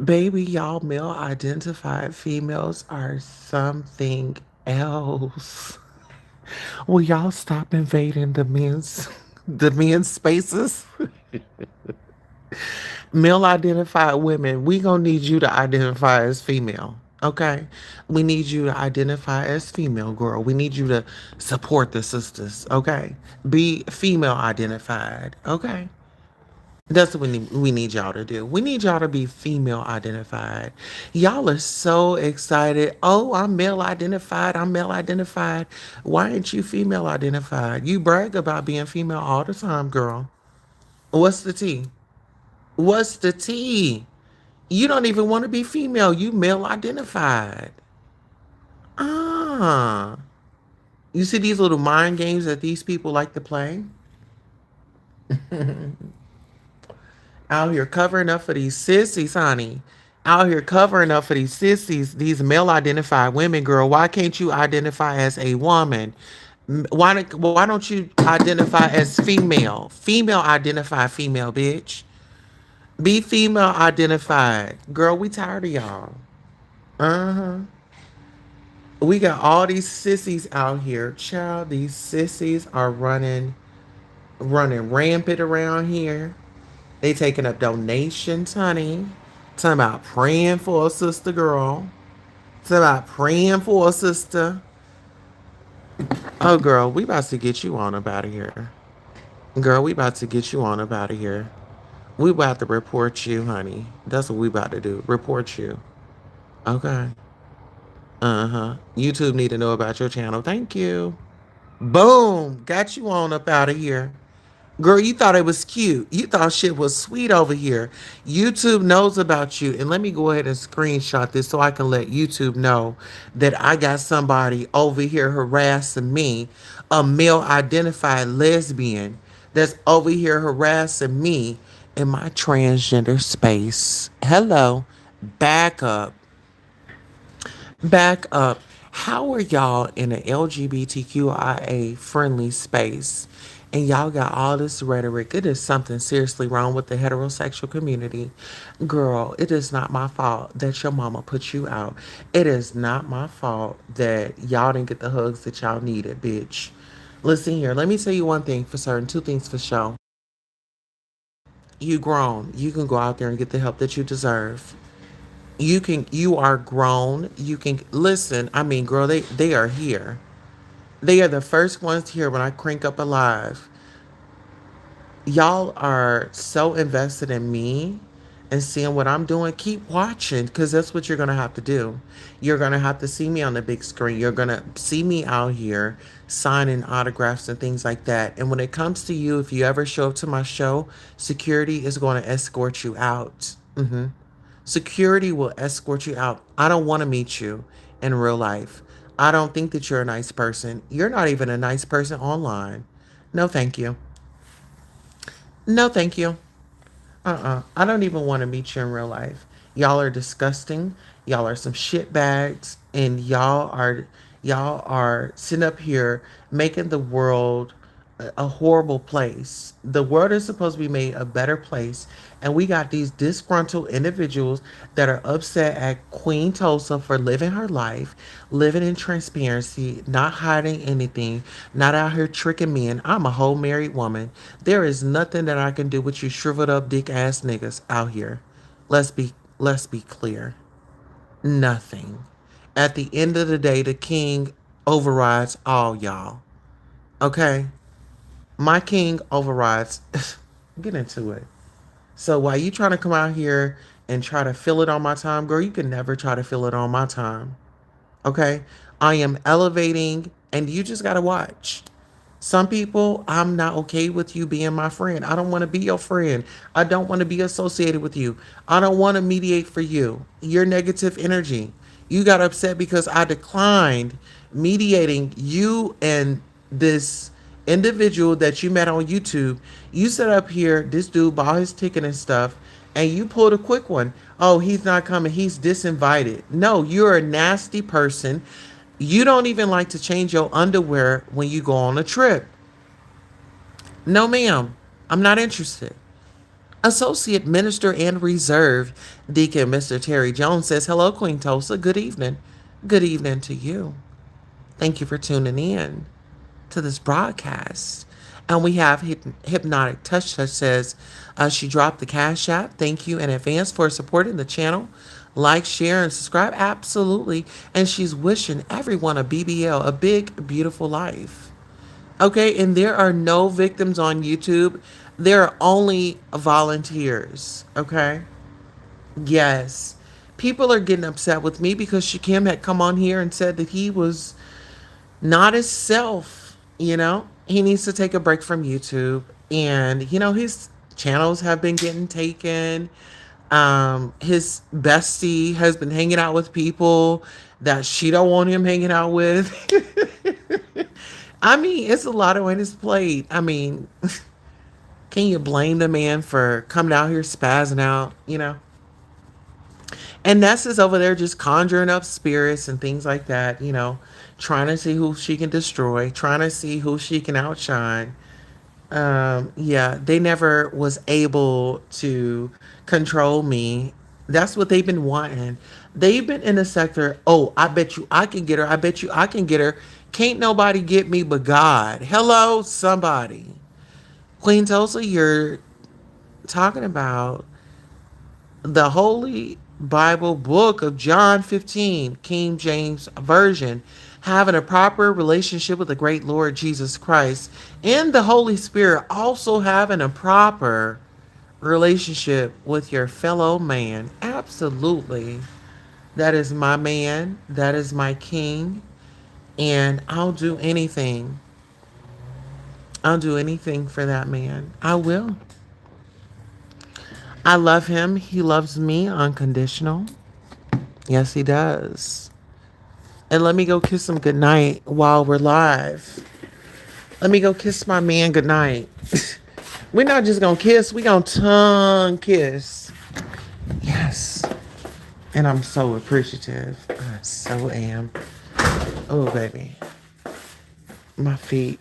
Baby, y'all male identified females are something else. Will y'all stop invading the men's spaces? Male identified women, we gonna need you to identify as female. Okay? We need you to identify as female, girl. We need you to support the sisters. Okay? Be female identified. Okay? That's what we need y'all to do. We need y'all to be female identified. Y'all are so excited. Oh, I'm male identified. I'm male identified. Why ain't you female identified? You brag about being female all the time, girl. What's the tea? What's the tea? You don't even want to be female. You male identified. Ah. You see these little mind games that these people like to play? Out here covering up for these sissies, honey. Out here covering up for these sissies, these male identified women, girl. Why can't you identify as a woman? Why don't you identify as female? Female identify female, bitch. Be female identified. Girl, we tired of y'all. Uh-huh. We got all these sissies out here. Child, these sissies are running rampant around here. They taking up donations, honey. Talking about praying for a sister, girl. Talking about praying for a sister. Oh, girl, we about to get you on up out of here. Girl, we about to get you on up out of here. We about to report you, honey. That's what we about to do. Report you. Okay. Uh-huh. YouTube need to know about your channel. Thank you. Boom. Got you on up out of here. Girl, you thought it was cute. You thought shit was sweet over here. YouTube knows about you. And let me go ahead and screenshot this so I can let YouTube know that I got somebody over here harassing me, a male identified lesbian that's over here harassing me in my transgender space. Hello. Back up. Back up. How are y'all in an LGBTQIA friendly space? And y'all got all this rhetoric. It is something seriously wrong with the heterosexual community. Girl, it is not my fault that your mama put you out. It is not my fault that y'all didn't get the hugs that y'all needed, bitch. Listen here, let me tell you one thing for certain, two things for sure. You grown. You can go out there and get the help that you deserve. You are grown. You can listen. I mean, girl, they are here. They are the first ones here when I crank up a live. Y'all are so invested in me and seeing what I'm doing. Keep watching because that's what you're gonna have to do. You're gonna have to see me on the big screen. You're gonna see me out here signing autographs and things like that. And when it comes to you, if you ever show up to my show, security is going to escort you out. Security will escort you out. I don't want to meet you in real life. I don't think that you're a nice person. You're not even a nice person online. No, thank you. No, thank you. I don't even want to meet you in real life. Y'all are disgusting. Y'all are some shit bags, and y'all are sitting up here making the world a horrible place. The world is supposed to be made a better place, and we got these disgruntled individuals that are upset at Queen Tulsa for living her life, living in transparency, not hiding anything, not out here tricking men. I'm a whole married woman. There is nothing that I can do with you shriveled up dick ass niggas out here. Let's be clear. Nothing. At the end of the day, the king overrides all y'all. Okay? My king overrides. Get into it. So while you trying to come out here and try to fill it on my time, girl, you can never try to fill it on my time. Okay? I am elevating and you just gotta watch. Some people, I'm not okay with you being my friend. I don't want to be your friend. I don't want to be associated with you. I don't want to mediate for you. Your negative energy. You got upset because I declined mediating you and this individual that you met on YouTube. You set up here, this dude bought his ticket and stuff, and you pulled a quick one. Oh, he's not coming. He's disinvited. No, you're a nasty person. You don't even like to change your underwear when you go on a trip. No, ma'am. I'm not interested. Associate Minister and Reserve Deacon Mr. Terry Jones says, "Hello, Queen Tulsa. Good evening. Good evening to you. Thank you for tuning in to this broadcast." And we have Hypnotic Touch Touch says, she dropped the Cash App. Thank you in advance for supporting the channel. Like, share, and subscribe. Absolutely. And she's wishing everyone a BBL, a big, beautiful life. Okay, and there are no victims on YouTube. There are only volunteers. Okay? Yes. People are getting upset with me because Shakim had come on here and said that he was not his self, you know? He needs to take a break from YouTube. And, his channels have been getting taken. His bestie has been hanging out with people that she don't want him hanging out with. I mean, it's a lot on his plate. I mean, can you blame the man for coming out here spazzing out? And Ness is over there just conjuring up spirits and things like that, trying to see who she can destroy, trying to see who she can outshine. Yeah, they never was able to control me. That's what they've been wanting. They've been in the sector. Oh, I bet you I can get her. I bet you I can get her. Can't nobody get me but God. Hello, somebody. Queen Tulsa, you're talking about the Holy Bible book of John 15, King James Version, having a proper relationship with the great Lord Jesus Christ, and the Holy Spirit also having a proper relationship with your fellow man. Absolutely. That is my man. That is my king. And I'll do anything. I'll do anything for that man. I will. I love him. He loves me unconditional. Yes, he does. And let me go kiss him goodnight while we're live. Let me go kiss my man goodnight. We're not just gonna kiss, we gonna tongue kiss. Yes. And I'm so appreciative. I so am. Oh, baby. My feet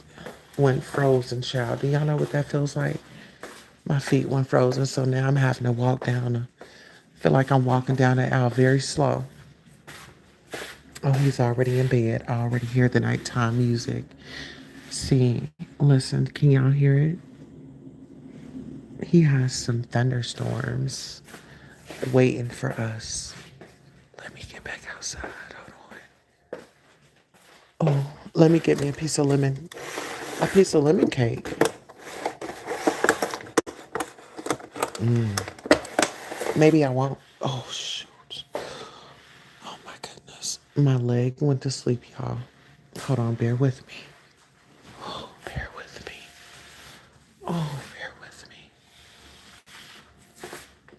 went frozen, child. Do y'all know what that feels like? My feet went frozen, so now I'm having to walk down. I feel like I'm walking down the aisle very slow. Oh, he's already in bed. I already hear the nighttime music. See, listen, can y'all hear it? He has some thunderstorms waiting for us. Let me get back outside. Hold on. Oh, let me get me a piece of lemon cake. Maybe I won't. Oh, shoot. Oh, my goodness. My leg went to sleep, y'all. Hold on, bear with me. Oh, bear with me. Oh, bear with me.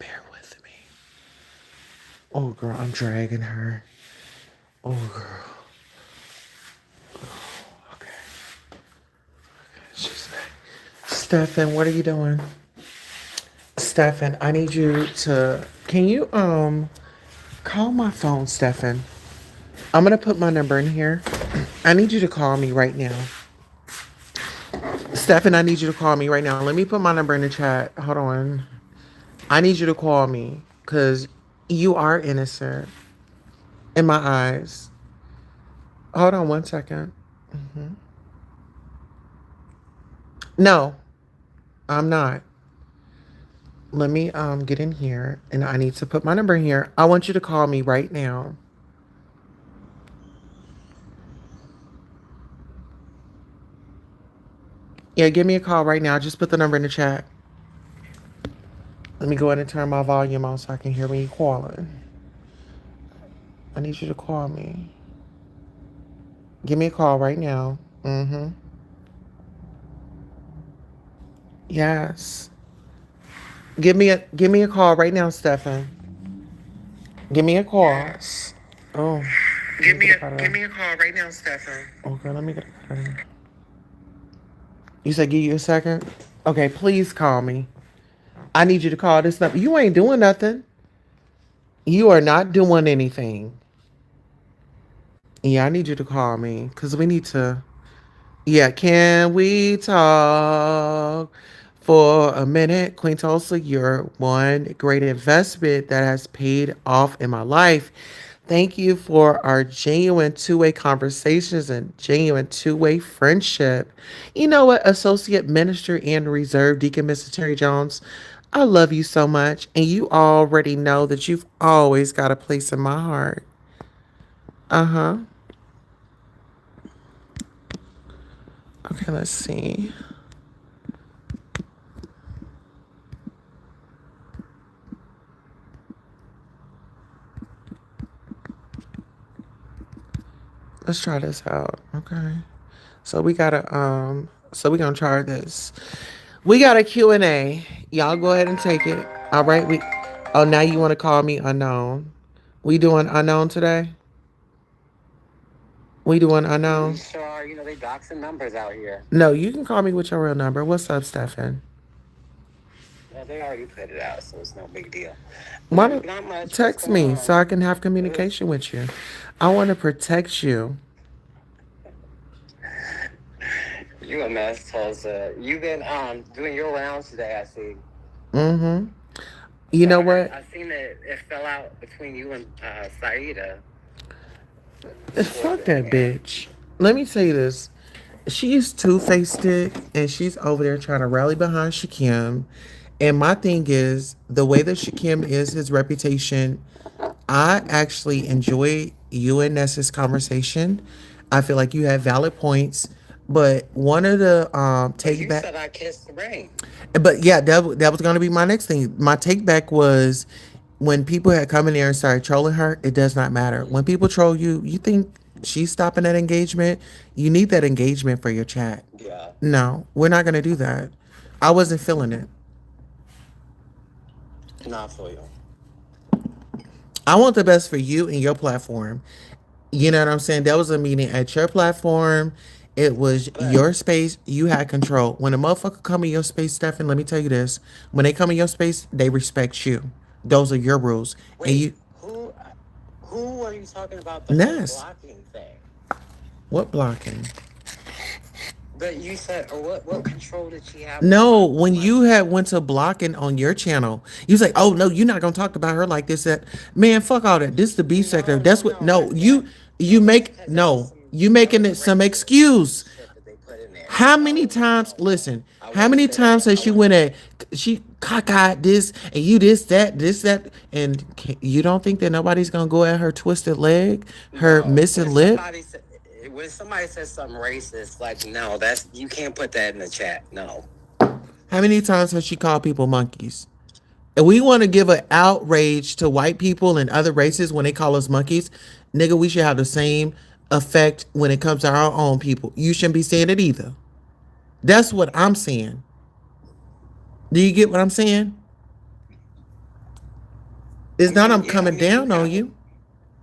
Bear with me. Oh, girl, I'm dragging her. Oh, girl. Okay. She's back. Stefan, what are you doing? Stefan, I need you to. Can you call my phone, Stefan? I'm gonna put my number in here. I need you to call me right now. Stefan, I need you to call me right now. Let me put my number in the chat. Hold on. I need you to call me because you are innocent in my eyes. Hold on 1 second. No, I'm not. Let me get in here and I need to put my number in here. I want you to call me right now. Yeah, give me a call right now. Just put the number in the chat. Let me go ahead and turn my volume on so I can hear me calling. I need you to call me. Give me a call right now. Yes. Give me a call right now, Stefan. Give me a call. Oh. Give me a call right now, Stefan. Okay, let me get a. You said give you a second? Okay, please call me. I need you to call this number. You ain't doing nothing. You are not doing anything. Yeah, I need you to call me because we need to. Yeah, can we talk For a minute, Queen Tulsa, you're one great investment that has paid off in my life. Thank you for our genuine two-way conversations and genuine two-way friendship. You know what, Associate Minister and Reserve Deacon Mr. Terry Jones, I love you so much, and you already know that you've always got a place in my heart. Uh-huh. Okay, let's see. Let's try this out. Okay. So we gonna try this. We got a Q and A. Y'all go ahead and take it. All right. Oh, now you want to call me unknown. We doing unknown today? We doing We unknown? sure are. They doxing numbers out here. No, you can call me with your real number. What's up, Stefan? Yeah, they already put it out, so it's no big deal. Why don't Not much. What's text going me on? so I can have Uh, communication with you? I want to protect you. You a mess, Tulsa. You've been doing your rounds today, I see. Mm-hmm. You So know I heard, what? I seen it fell out between you and Saida. Fuck What? that bitch. Let me tell you this. She's two-faced it, and she's over there trying to rally behind Shakim. And my thing is, the way that Shakim is, his reputation, I actually enjoy you and Nessa's conversation. I feel like you have valid points. But one of the But take you back, said I kissed the rain. but yeah, that was gonna be my next thing. My take back was when people had come in there and started trolling her. It does not matter when people troll you. You think she's stopping that engagement? You need that engagement for your chat. Yeah, No, we're not gonna do that. I wasn't feeling it. not for you. I want the best for you and your platform. You know what I'm saying? That was a meeting at your platform. It was But your space. You had control. When a motherfucker come in your space, Stefan, let me tell you this. When they come in your space, they respect you. Those are your rules. And wait, you, who are you talking about the whole Ness, blocking thing? what blocking? But you said, or what control did she have over No, my when my? you had went to blocking on your channel, you was like, "Oh no, you're not gonna talk about her like this." That man, fuck all that. This is the B sector. No, That's no, what. no. No, you That's make because no. You making it some racist excuse. shit that they put in there. How many No, times? no, no. Listen, I how wouldn't many say that. times has she went at she cockeyed this and you this that, and you don't think that nobody's gonna go at her twisted leg, her No, missing lip? when somebody says something racist, like no, that's you can't put that in the chat. No, How many times has she called people monkeys? And we want to give an outrage to white people and other races when they call us monkeys. Nigga, we should have the same effect when it comes to our own people. You shouldn't be saying it either. That's what I'm saying. Do you get what I'm saying? It's not I'm yeah, I coming mean you down on got it. you.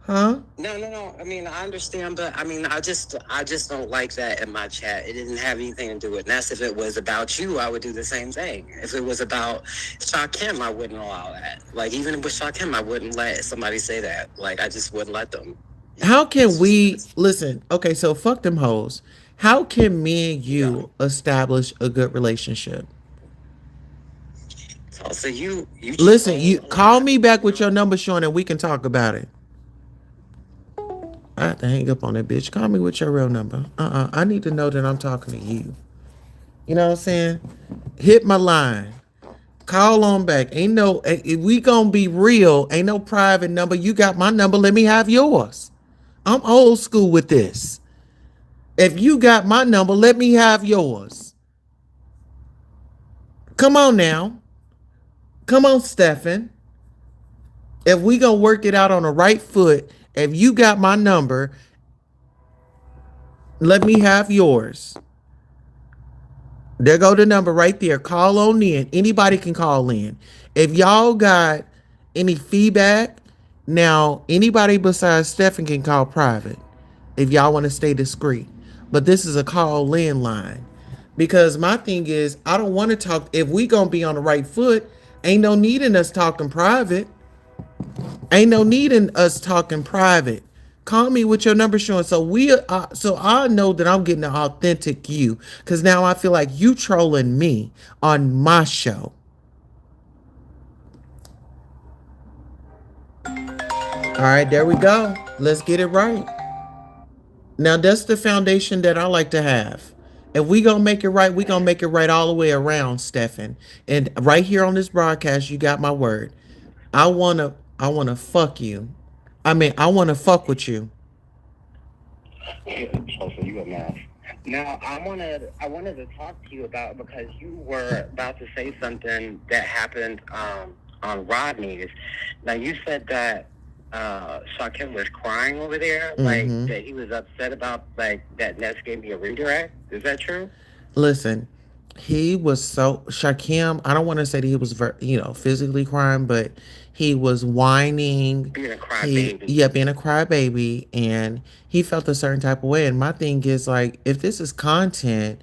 Huh? No, no, no. I mean, I understand, but I mean, I just don't like that in my chat. It didn't have anything to do with Ness. If it was about you, I would do the same thing. If it was about Shakim, I wouldn't allow that. Like, even with Shakim, I wouldn't let somebody say that. Like, I just wouldn't let them. How can It's just we that's listen? Okay, so fuck them hoes. How can me and yeah. you establish a good relationship? So you Listen, you troll a call lot, me back with your number, Sean, and we can talk about it. I have to hang up on that bitch. Call me with your real number. I need to know that I'm talking to you. You know what I'm saying? Hit my line. Call on back. Ain't no, if we gonna be real, ain't no private number. You got my number. Let me have yours. I'm old school with this. If you got my number, let me have yours. Come on now. Come on, Stefan. If we gonna work it out on the right foot, if you got my number, let me have yours. There go the number right there. Call on in. Anybody can call in. If y'all got any feedback, now anybody besides Stefan can call private if y'all want to stay discreet. But this is a call in line. Because my thing is, I don't want to talk. If we gonna be on the right foot, ain't no need in us talking private. Ain't no need in us talking private. Call me with your number showing. So I know that I'm getting an authentic you. Cause now I feel like you trolling me on my show. All right, there we go. Let's get it right. Now that's the foundation that I like to have. If we gonna make it right, we gonna make it right all the way around, Stefan. And right here on this broadcast, you got my word. I wanna fuck you. I mean, I wanna fuck with you. Tulsa, you a mess. Now, I wanted to talk to you about because you were about to say something that happened on Rodney's. Now, you said that Shaquem was crying over there, like Mm-hmm. that he was upset about like that Ness gave me a redirect. Is that true? Listen, he was so Shakim. I don't want to say that he was, physically crying, but he was whining. Being a He, crybaby. yeah, being a crybaby, and he felt a certain type of way. And my thing is like, if this is content,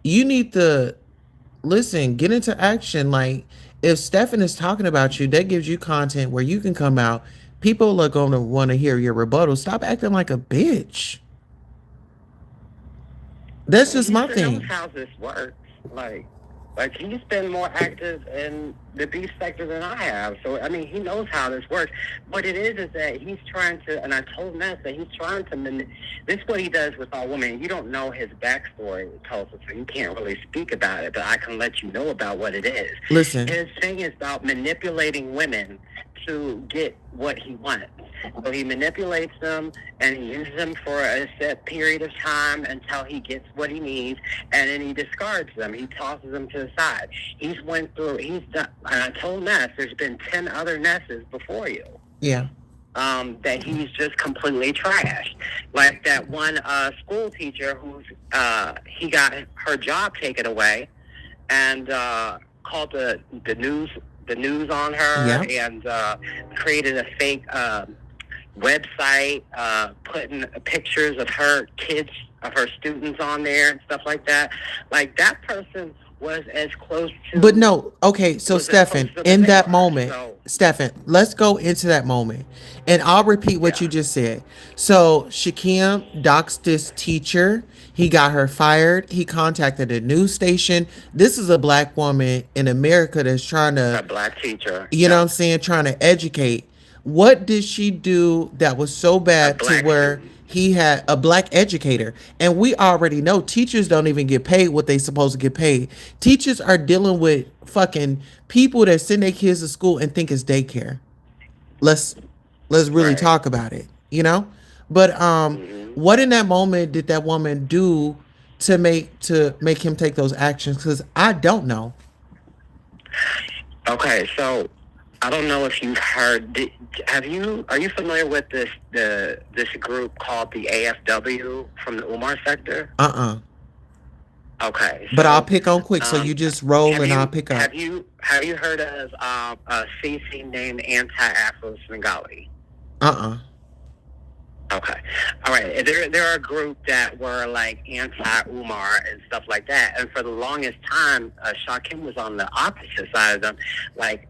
you need to listen, get into action. Like, if Stefan is talking about you, that gives you content where you can come out. People are going to want to hear your rebuttal. Stop acting like a bitch. That's Well, just he my sure knows thing. how this works. Like, like he's been more active in the beef sector than I have. So I mean, he knows how this works. What it is that he's trying to, and I told Ness that he's trying to. This is what he does with all women. You don't know his backstory, Tulsa, so you can't really speak about it. But I can let you know about what it is. Listen, His thing is about manipulating women to get what he wants. So he manipulates them and he uses them for a set period of time until he gets what he needs, and then he discards them. He tosses them to the side. He's done, and I told Ness, there's been 10 other Nesses before you. yeah. That he's just completely trashed. Like that one school teacher who's he got her job taken away and called the news on her Yeah. and created a fake website, putting pictures of her kids, of her students on there and stuff like that. Like that person was as close But to no, okay, so was as close Stefan, to them as in they that are. moment, So Stefan, let's go into that moment. And I'll repeat what you yeah, just said. So Shakim doxed this teacher. He got her fired. He contacted a news station. This is a black woman in America that's trying a to, black teacher. you know what Yep, I'm saying, trying to educate. What did she do that was so a bad to black where student. he had a black educator? And we already know teachers don't even get paid what they supposed to get paid. Teachers are dealing with fucking people that send their kids to school and think it's daycare. Let's let's really Right. talk about it, you know? But Hmm. what in that moment did that woman do to make him take those actions? Cuz I don't know. Okay, so I don't know if you've heard. Are you familiar with this group called the AFW from the Umar sector? Uh-uh. Okay, But I'll so pick on quick, so you um, just roll have and I'll you pick have up. you have you heard of a CC named Anti-Afro Senegali? Uh-uh. Okay. All right. There are a group that were like anti-Umar and stuff like that, and for the longest time, Shakim was on the opposite side of them, like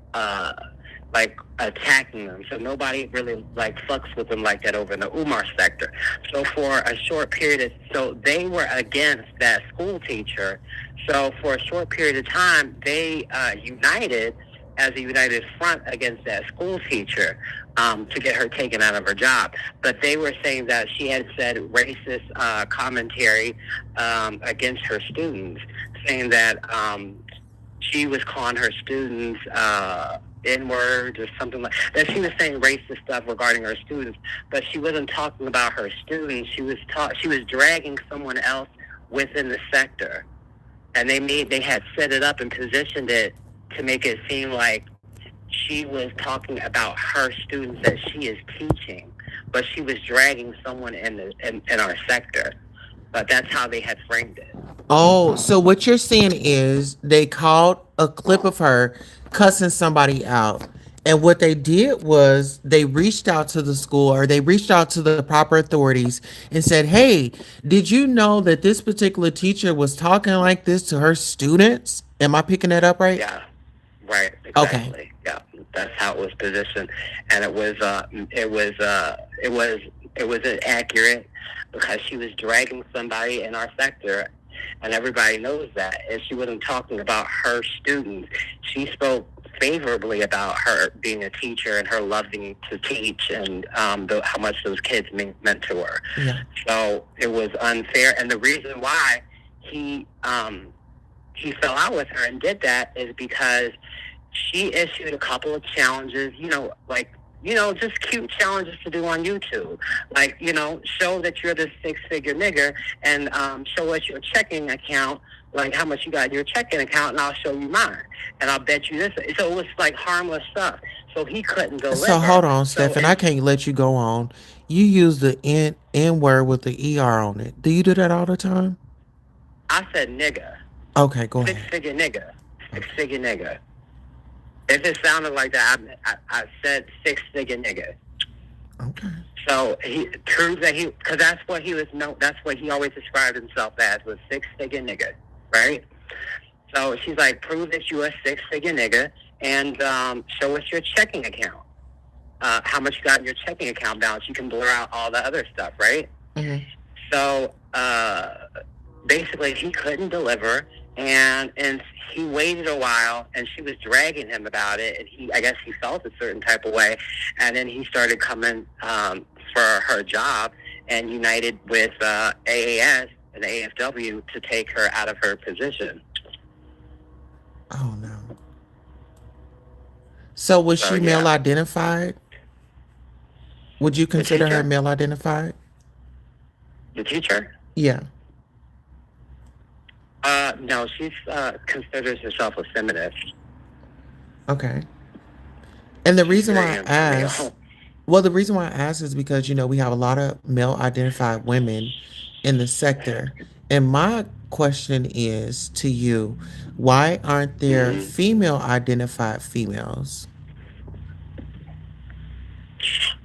like attacking them. So nobody really like fucks with them like that over in the Umar sector. So for a short period of, so they were against that school teacher. So for a short period of time, they united as a united front against that school teacher to get her taken out of her job. But they were saying that she had said racist commentary against her students, saying that she was calling her students N-words or something like that. She was saying racist stuff regarding her students, but she wasn't talking about her students. She was dragging someone else within the sector, and they had set it up and positioned it to make it seem like she was talking about her students that she is teaching, but she was dragging someone in our sector. But that's how they had framed it. Oh, so what you're saying is they called a clip of her cussing somebody out. And what they did was they reached out to the school, or they reached out to the proper authorities and said, "Hey, did you know that this particular teacher was talking like this to her students?" Am I picking that up right? Yeah, right, Okay. exactly. Yeah, that's how it was positioned, and it was It wasn't accurate because she was dragging somebody in our sector, and everybody knows that. And she wasn't talking about her students. She spoke favorably about her being a teacher and her loving to teach, and how much those kids meant to her. Yeah. So it was unfair, and the reason why he he fell out with her and did that is because she issued a couple of challenges, like, just cute challenges to do on YouTube. Like, show that you're this six-figure nigger, and show us your checking account, like how much you got in your checking account, and I'll show you mine. And I'll bet you this. So it was like harmless stuff. So he couldn't So deliver. hold on, So Steph, and I can't let you go on. You use the N word with the ER on it. Do you do that all the time? I said nigga. Okay, go ahead. Six-figure nigga. Okay. Six-figure nigga. If it sounded like that, I said six-figure nigga. Okay. So he proves that because that's what he was that's what he always described himself as, was six-figure nigga, right? So she's like, prove that you a six-figure nigga, and show us your checking account. How much you got in your checking account balance. You can blur out all the other stuff, right? Mm-hmm. So basically, he couldn't deliver, and he waited a while, and she was dragging him about it, and I guess he felt a certain type of way, and then he started coming for her job and united with AAS and AFW to take her out of her position. Oh no. So was she male identified? Would you consider her male identified? The teacher? Yeah. No, she's considers herself a feminist. Okay. And the reason why I asked, well, the reason why I asked is because, we have a lot of male identified women in the sector. And my question is to you, why aren't there female identified females?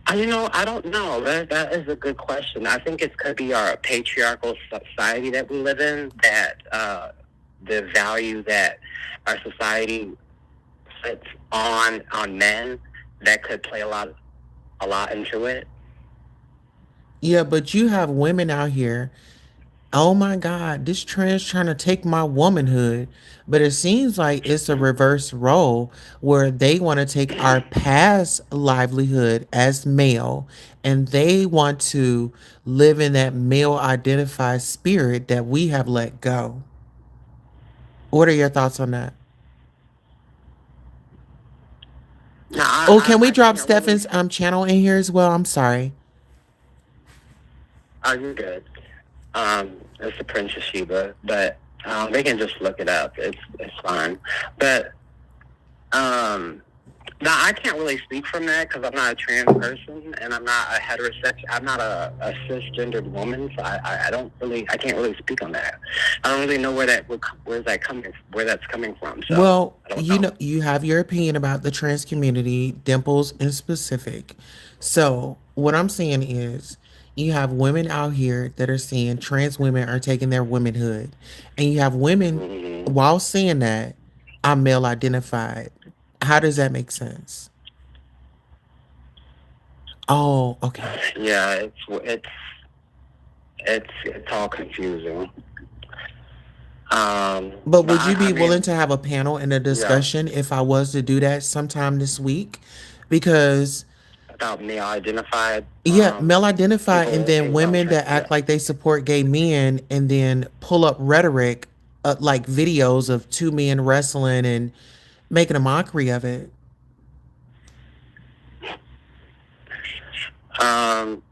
I don't know. That is a good question. I think it could be our patriarchal society that we live in, that the value that our society puts on men, that could play a lot into it. Yeah, but you have women out here. Oh my God, this trans trying to take my womanhood. But it seems like it's a reverse role where they want to take our past livelihood as male and they want to live in that male identified spirit that we have let go. What are your thoughts on that? No, Oh, can we I drop can't really. Stefan's channel in here as well? I'm sorry. Oh, you're good. It's the Princess Sheba, but they can just look it up. It's fine. But no, I can't really speak from that because I'm not a trans person and I'm not a heterosexual. I'm not a cisgendered woman, so I can't really speak on that. I don't really know where that's coming from. So Well, I don't know. you have your opinion about the trans community, Dimples in specific. So, what I'm saying is, you have women out here that are saying trans women are taking their womanhood. And you have women, Mm-hmm. while saying that, I'm male identified. How does that make sense? Oh, okay. Yeah, it's all confusing. But But would you I be willing mean, to have a panel and a yeah, discussion if I was to do that sometime this week? Because about male identified yeah, male identified, and people then being well women trained. that Yeah. act like they support gay men, and then pull up rhetoric, like videos of two men wrestling and making a mockery of it. Um,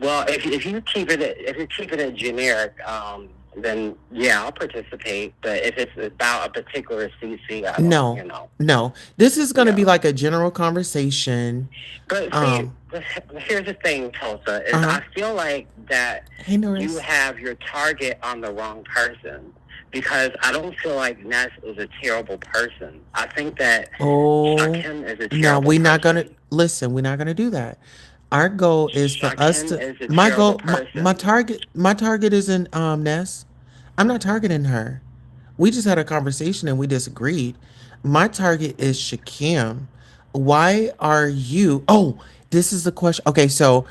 well, if you keep it generic, then yeah, I'll participate. But if it's about a particular CC, I don't, No, no. This is going to be yeah. like a general conversation. But see, Um, here's the thing, Tulsa, is uh huh. I feel like that Hey, you Norris. have your target on the wrong person. Because I don't feel like Ness is a terrible person. I think that Oh, Shakim is a now terrible we're not gonna person. listen. We're not gonna do that. Our goal is for us Shakim to. is a My terrible goal, my person. target, my target isn't Ness. I'm not targeting her. We just had a conversation and we disagreed. My target is Shakim. Why are you? Oh, this is the question. Okay, so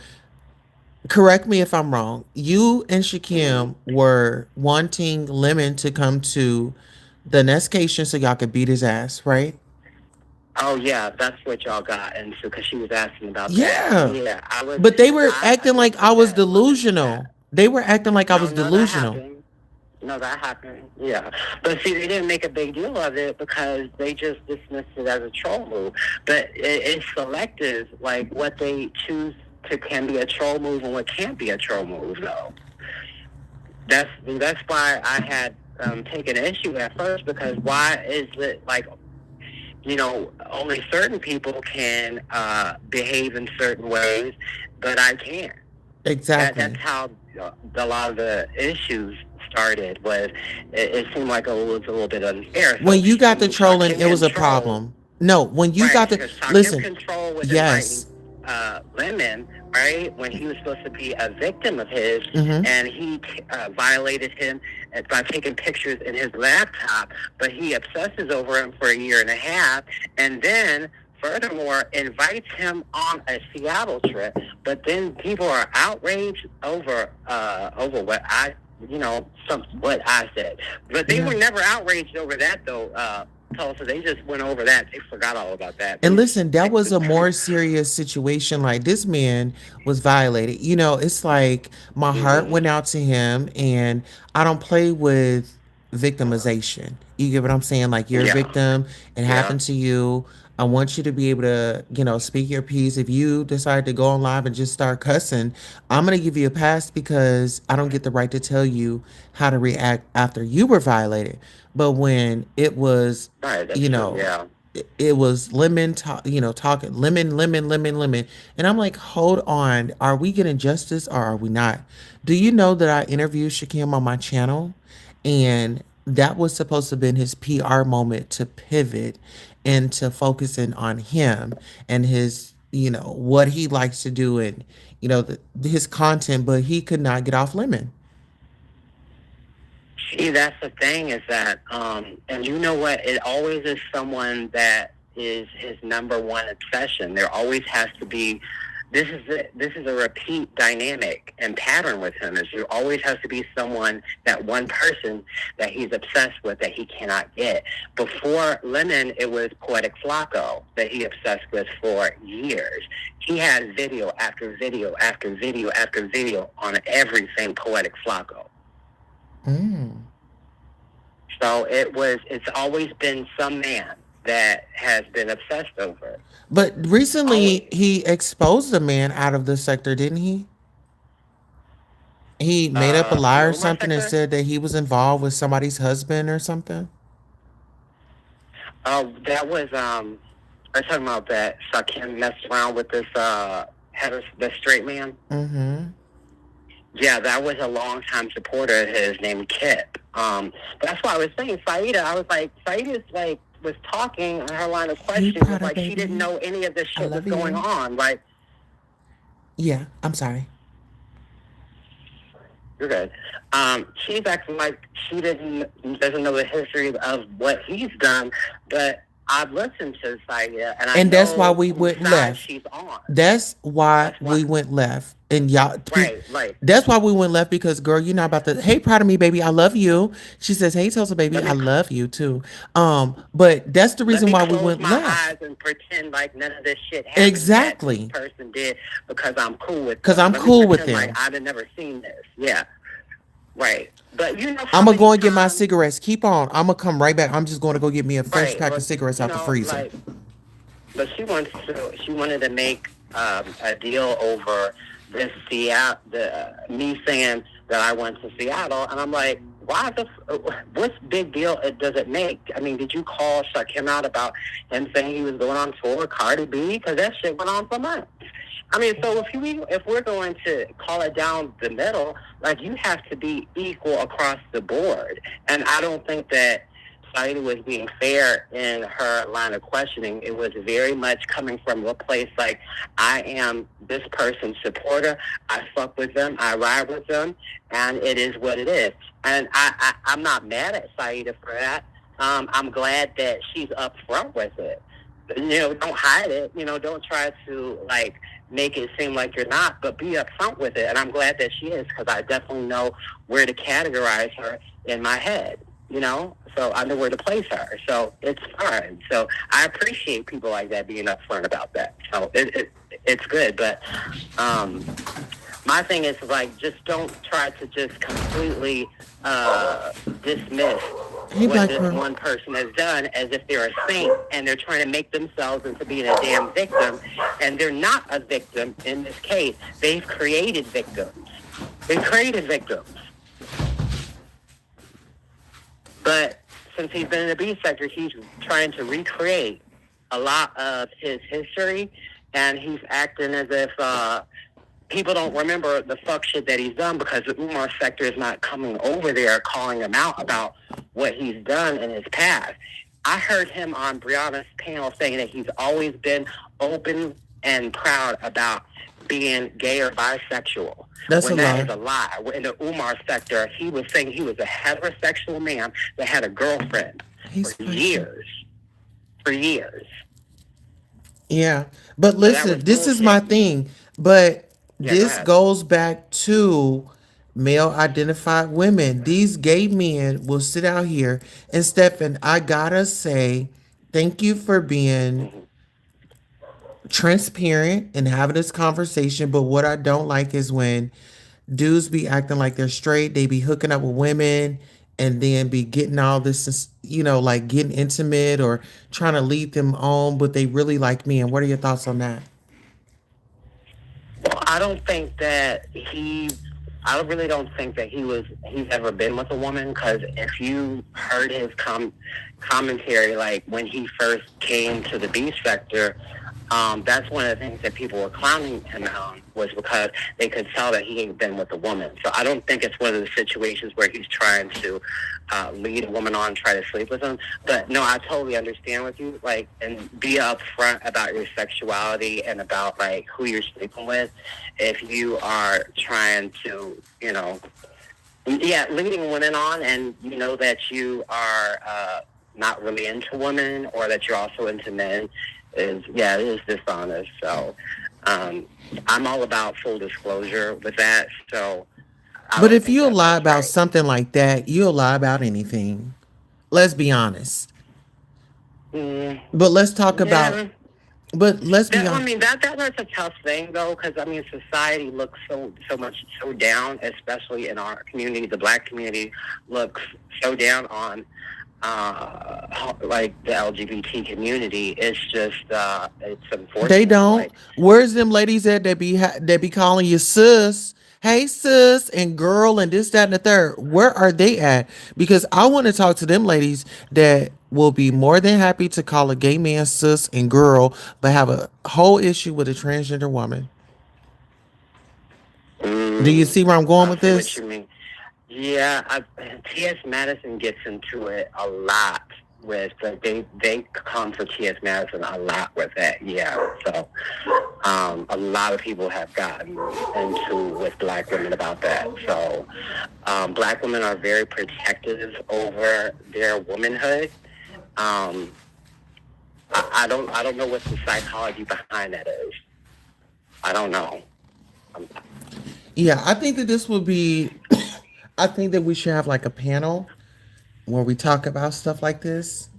correct me if I'm wrong. You and Shakim were wanting Lemon to come to the Nescation so y'all could beat his ass, right? Oh yeah, that's what y'all got into because she was asking about that. Yeah. Yeah, But they were I acting like did I put was that lemon chat. delusional. They were acting like I No, was no, that delusional. happened. No, that happened. Yeah, but see, they didn't make a big deal of it because they just dismissed it as a troll move. But it's selective, like what they choose to can be a troll move and what can't be a troll move. Though that's why I had taken issue at first because why is it like only certain people can behave in certain ways, but I can't. That's Exactly. how a lot of the issues started. Was it seemed like it was a little bit unfair. When So you I got the mean, trolling, Sakim it was can a troll, problem. No, when you right? got the Because Sakim listen, control was inviting yes. Lemon, right, when he was supposed to be a victim of his, Mm-hmm. and he violated him by taking pictures in his laptop, but he obsesses over him for a year and a half, and then furthermore invites him on a Seattle trip, but then people are outraged over what what I said, but they Yeah. were never outraged over that though. Tulsa, they just went over that. They forgot all about that. And listen, that was a more serious situation. Like this man was violated. You know, it's like my heart Mhm. went out to him, and I don't play with victimization. You get what I'm saying? Like you're a Yeah. victim, it Yeah. happened to you. I want you to be able to, speak your piece. If you decide to go on live and just start cussing, I'm gonna give you a pass because I don't get the right to tell you how to react after you were violated. But when it was, Right. That's you true. know, Yeah. it was lemon talking lemon, and I'm like, hold on, are we getting justice or are we not? Do you know that I interviewed Shakim on my channel, and that was supposed to have been his PR moment to pivot into focusing on him and his, what he likes to do, and his content, but he could not get off lemon. See, that's the thing is that, and you know what? It always is someone that is his number one obsession. There always has to be. This is a repeat dynamic and pattern with him. Is there always has to be someone, that one person that he's obsessed with that he cannot get. Before Lemon, it was Poetic Flacco that he obsessed with for years. He had video after video after video after video on everything Poetic Flacco. Mm. So it's always been some man that has been obsessed over it. But recently Always. he exposed a man out of the sector, didn't he? He made up a lie The or Umar something and sector? said that he was involved with somebody's husband or something. That was are you talking about that Sakim messed around with this the straight man? Mm-hmm. Yeah, that was a longtime supporter of his named Kip. That's why I was saying Saida, I was like, Saida's like was talking and her line of Hey, questioning was Prada like she didn't baby, know any of this I shit was love going you. on. Like, Yeah, I'm sorry. you're good. She's acting like she doesn't know the history of what he's done, but I've listened to Saida and I And that's why know we whose went side left. she's on. That's why That's we what. went left. And y'all, Right, right. that's why we went left because, girl, you're not about to. Hey, proud of me, baby. I love you. She says, "Hey, Tulsa, baby. Let I me love you too." But that's the let reason me why we close went my left. eyes and pretend like none of this shit happened that this Exactly, person did because I'm cool with because them. I'm Let me cool with pretend like them. I've never seen this. Yeah, right. But you know I'm how gonna many go and get my times, cigarettes. Keep on. I'm gonna come right back. I'm just going to go get me a fresh right? pack of Look, cigarettes out the freezer. like, but she wanted to make a deal over this Seattle, me saying that I went to Seattle, and I'm like, what's big deal does it make? I mean, did you call Shakim out about him saying he was going on tour with Cardi B? Because that shit went on for months. I mean, so if we're going to call it down the middle, like you have to be equal across the board, and I don't think that Saida was being fair in her line of questioning. It was very much coming from a place like, I am this person's supporter. I fuck with them. I ride with them, and it is what it is. And I'm not mad at Saida for that. I'm glad that she's upfront with it. Don't hide it. Don't try to like make it seem like you're not, but be upfront with it. And I'm glad that she is, because I definitely know where to categorize her in my head, you know? So I know where to place her. So it's fine. So I appreciate people like that being upfront about that. So it's good. But um, my thing is, like, just don't try to just completely dismiss Hey, what Black this Pearl. one person has done as if they're a saint, and they're trying to make themselves into being a damn victim, and they're not a victim in this case. They've created victims. They created victims. But since he's been in the B sector, he's trying to recreate a lot of his history, and he's acting as if people don't remember the fuck shit that he's done, because the Umar sector is not coming over there calling him out about what he's done in his past. I heard him on Brianna's panel saying that he's always been open and proud about being gay or bisexual. That's a When that lie. is a lie. In the Umar sector, he was saying he was a heterosexual man that had a girlfriend He's for spicy. years. For years. Yeah. But So that was listen, this is my bullshit. thing. But Yeah, go this ahead. goes back to male identified women. These gay men will sit out here. And Stefan, I gotta say, thank you for being Mm-hmm. transparent and having this conversation. But what I don't like is when dudes be acting like they're straight, they be hooking up with women and then be getting all this, like getting intimate or trying to lead them on, but they really like me. And what are your thoughts on that? Well, I don't think that he. I really don't think that he's ever been with a woman, because if you heard his commentary, like when he first came to the B sector, that's one of the things that people were clowning him on, was because they could tell that he ain't been with a woman. So I don't think it's one of the situations where he's trying to lead a woman on and try to sleep with them. But no, I totally understand with you, like, and be upfront about your sexuality and about like who you're sleeping with. If you are trying to, yeah, leading women on, and you know that you are not really into women, or that you're also into men, is, yeah, it is dishonest. So um, I'm all about full disclosure with that. So I But don't if think you that lie that's about right. something like that, you'll lie about anything. Let's be honest. Mm, But let's talk about, yeah. but let's be That, I honest. mean, that's a tough thing though, because I mean, society looks so much so down, especially in our community. The Black community looks so down on like the LGBT community. It's just it's They unfortunate. don't. Like, Where's them ladies at that be calling you sis? Hey sis and girl and this that and the third. Where are they at? Because I want to talk to them ladies that will be more than happy to call a gay man sis and girl, but have a whole issue with a transgender woman. Do you see where I'm going I with see what this? you mean. Yeah, T.S. Madison gets into it a lot with, like, they come for T.S. Madison a lot with that. Yeah, so a lot of people have gotten into with Black women about that. So Black women are very protective over their womanhood. Um, I don't know what the psychology behind that is. I don't know. Um, Yeah, I think that this would be I think that we should have like a panel where we talk about stuff like this.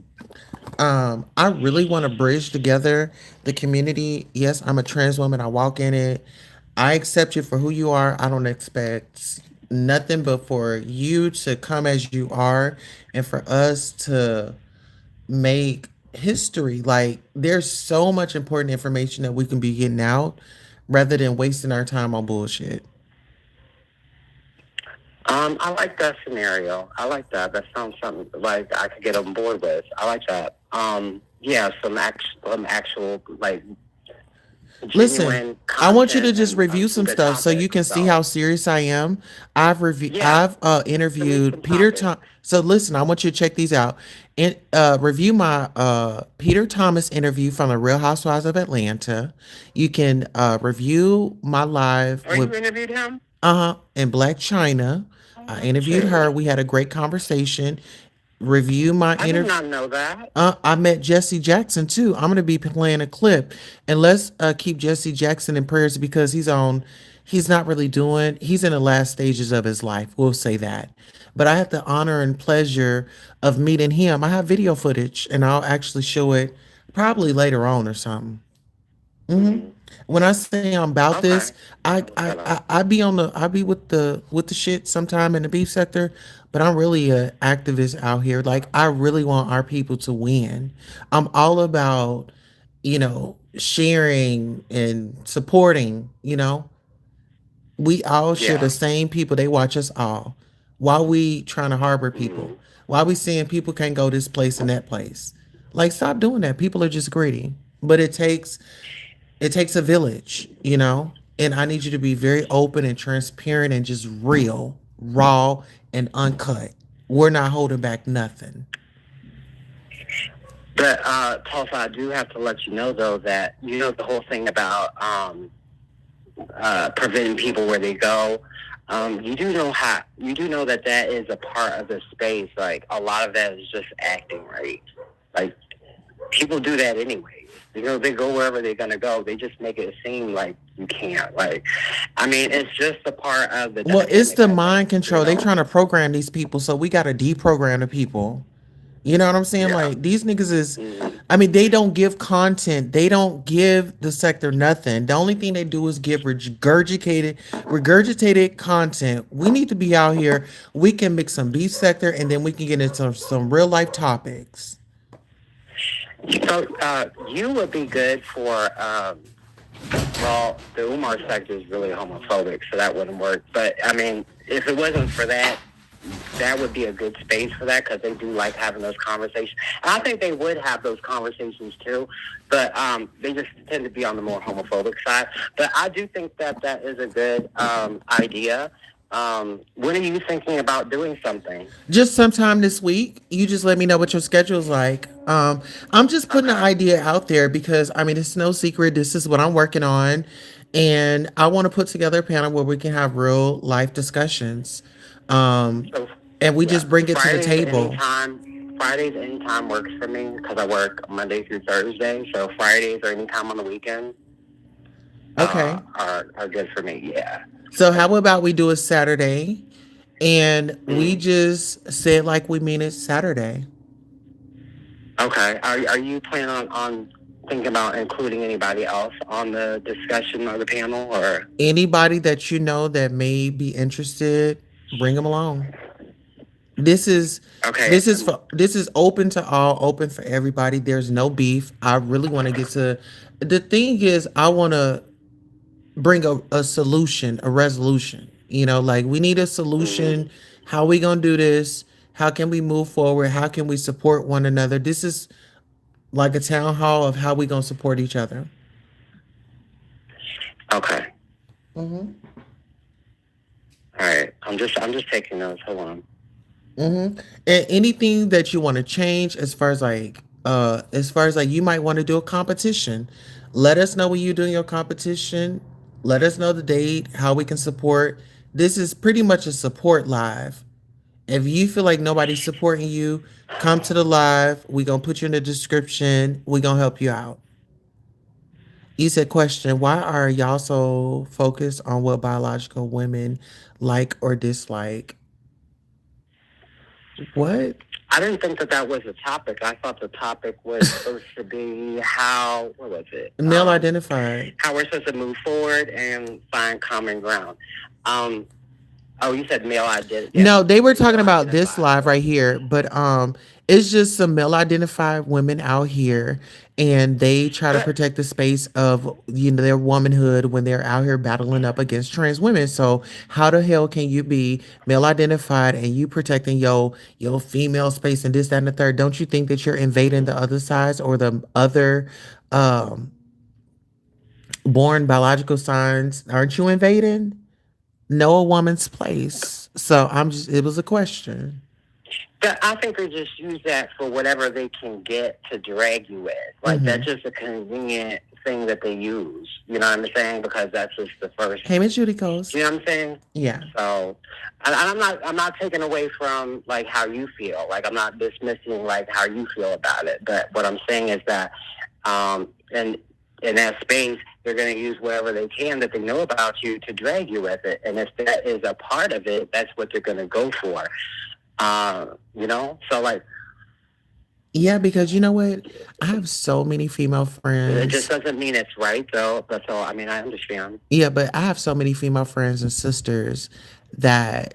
I really want to bridge together the community. Yes, I'm a trans woman. I walk in it. I accept you for who you are. I don't expect nothing but for you to come as you are and for us to make history. Like, there's so much important information that we can be getting out rather than wasting our time on bullshit. I like that scenario. I like that. That sounds something like I could get on board with. I like that. Yeah, some actual like Listen, genuine I want you to content just and review some some good stuff so you topics. can see So how serious I am. I've reviewed, yeah, I've send me interviewed some Peter topics. Tom. So listen, I want you to check these out and review my Peter Thomas interview from the Real Housewives of Atlanta. You can review my live Or you with interviewed him? in Black China. I interviewed Shoot. her. We had a great conversation. Review my I did interview. not know that. I met Jesse Jackson too. I'm gonna be playing a clip, and let's keep Jesse Jackson in prayers because he's on. He's not really doing. He's in the last stages of his life. We'll say that. But I had the honor and pleasure of meeting him. I have video footage, and I'll actually show it probably later on or something. hmm Mm-hmm. When I say I'm about this, Okay. I'll look that up. I be on the I be with the shit sometime in the beef sector, but I'm really a activist out here. Like I really want our people to win. I'm all about, sharing and supporting, we all share the Yeah. same people. They watch us all. Why we trying to harbor people? Mm-hmm. Why we saying people can't go this place and that place? Like stop doing that. People are just greedy. But it takes a village, and I need you to be very open and transparent and just real, raw, and uncut. We're not holding back nothing. But Tulsa, I do have to let you know though that the whole thing about preventing people where they go. You do know that that is a part of the space. Like a lot of that is just acting, right? Like people do that anyways. They go wherever they're gonna go. They just make it seem like you can't. Like, I mean, it's just a part of the Well, it's dynamic. the I think. mind control. They trying to program these people, so we got to deprogram the people. You know what I'm saying? Yeah. Like these niggas is, Mm-hmm. I mean, they don't give content. They don't give the sector nothing. The only thing they do is give regurgitated content. We need to be out here. We can mix some beef sector, and then we can get into some real life topics. So you would be good for. Well, the Umar sector is really homophobic, so that wouldn't work. But I mean, if it wasn't for that, that would be a good space for that because they do like having those conversations. And I think they would have those conversations too, but they just tend to be on the more homophobic side. But I do think that that is a good idea. When are you thinking about doing something? Just sometime this week, you just let me know what your schedule's like. I'm just putting the Okay. idea out there because I mean it's no secret. This is what I'm working on, and I want to put together a panel where we can have real life discussions, um, So, and we yeah, just bring it to the table. Fridays anytime works for me because I work Monday through Thursday. So Fridays or anytime on the weekend Okay. are good for me. Yeah. So how about we do a Saturday, and we Mm. just say it like we mean it Saturday. Okay. Are you planning on thinking about including anybody else on the discussion or the panel or? Anybody that you know that may be interested, bring them along. This is Okay. this is open to all, open for everybody. There's no beef. I really want to get to the thing is I want to bring a solution, a resolution. Like we need a solution. Mm, How we gonna do this? How can we move forward? How can we support one another? This is like a town hall of how we gonna support each other. okay. hmm All right. I'm just taking notes. Hold on. And anything that you want to change as far as like you might want to do a competition. Let us know when you're doing your competition. Let us know the date, how we can support. This is pretty much a support live. If you feel like nobody's supporting you, come to the live. We gonna put you in the description. We gonna help you out. You said question, why are y'all so focused on what biological women like or dislike? What? I didn't think that that was a topic. I thought the topic was supposed to be how. What was it? Male identified. How we're supposed to move forward and find common ground. Um, oh, you said male identity. Yeah, No, they were male talking about this identified. live right here, but it's just some male identified women out here and they try to But protect the space of their womanhood when they're out here battling up against trans women. So how the hell can you be male identified and you protecting your female space and this, that, and the third? Don't you think that you're invading the other sides or the other um born biological signs? Aren't you invading? Know a woman's place. So it was a question. But I think they just use that for whatever they can get to drag you with. Like that's hmm just a convenient thing that they use. You know what I'm saying? Because that's just the first. Hey, Miss Judy Coles. You know what I'm saying? Yeah. So, and I'm not taking away from like how you feel. Like I'm not dismissing like how you feel about it. But what I'm saying is that, and in that space, they're going to use whatever they can that they know about you to drag you with it. And if that is a part of it, that's what they're going to go for. So like. Yeah, because you know what? I have so many female friends. It just doesn't mean it's right, though. But so, I mean, I understand. Yeah, but I have so many female friends and sisters that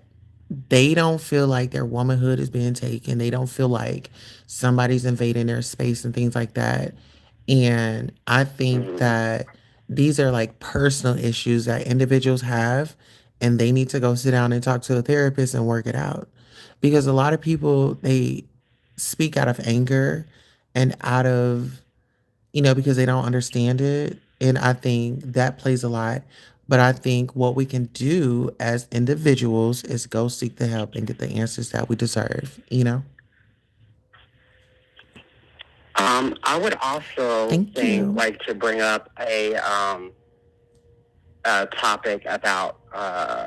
they don't feel like their womanhood is being taken. They don't feel like somebody's invading their space and things like that. And I think that these are like personal issues that individuals have, and they need to go sit down and talk to a therapist and work it out. Because a lot of people, they speak out of anger and out of, because they don't understand it. And I think that plays a lot. But I think what we can do as individuals is go seek the help and get the answers that we deserve. I would also Thank think you. like to bring up a topic about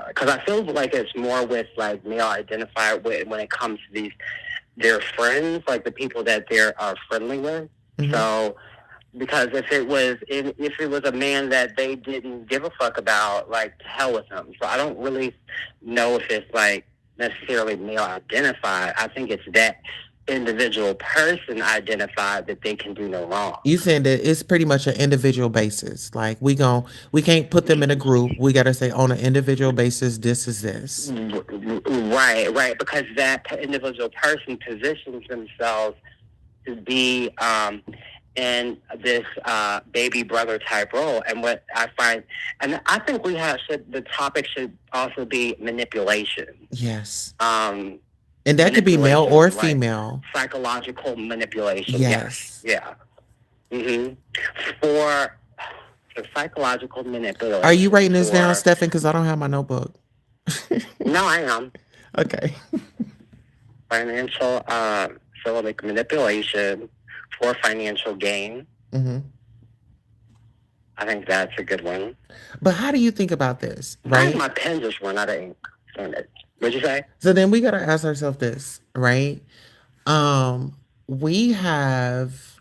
because I feel like it's more with like male identified when it comes to these their friends, like the people that they're friendly with. Mhm. So because if it was a man that they didn't give a fuck about, like to hell with him. So I don't really know if it's like necessarily male identified. I think it's that individual person identified that they can do no wrong. You saying that it's pretty much an individual basis. Like we can't put them in a group. We gotta say on an individual basis, this is this. Right. Because that individual person positions themselves to be in this baby brother type role. And what I find, and I think the topic should also be manipulation. Yes. And that could be male or female. Like psychological manipulation. Yes. Yeah. Mm-hmm. For psychological manipulation. Are you writing this down, Stefan? Because I don't have my notebook. No, I am. Okay. Financial, so like manipulation for financial gain. Mm-hmm. I think that's a good one. But how do you think about this, right? My pen just run out of ink. What'd you say? So then we gotta ask ourselves this, right? We have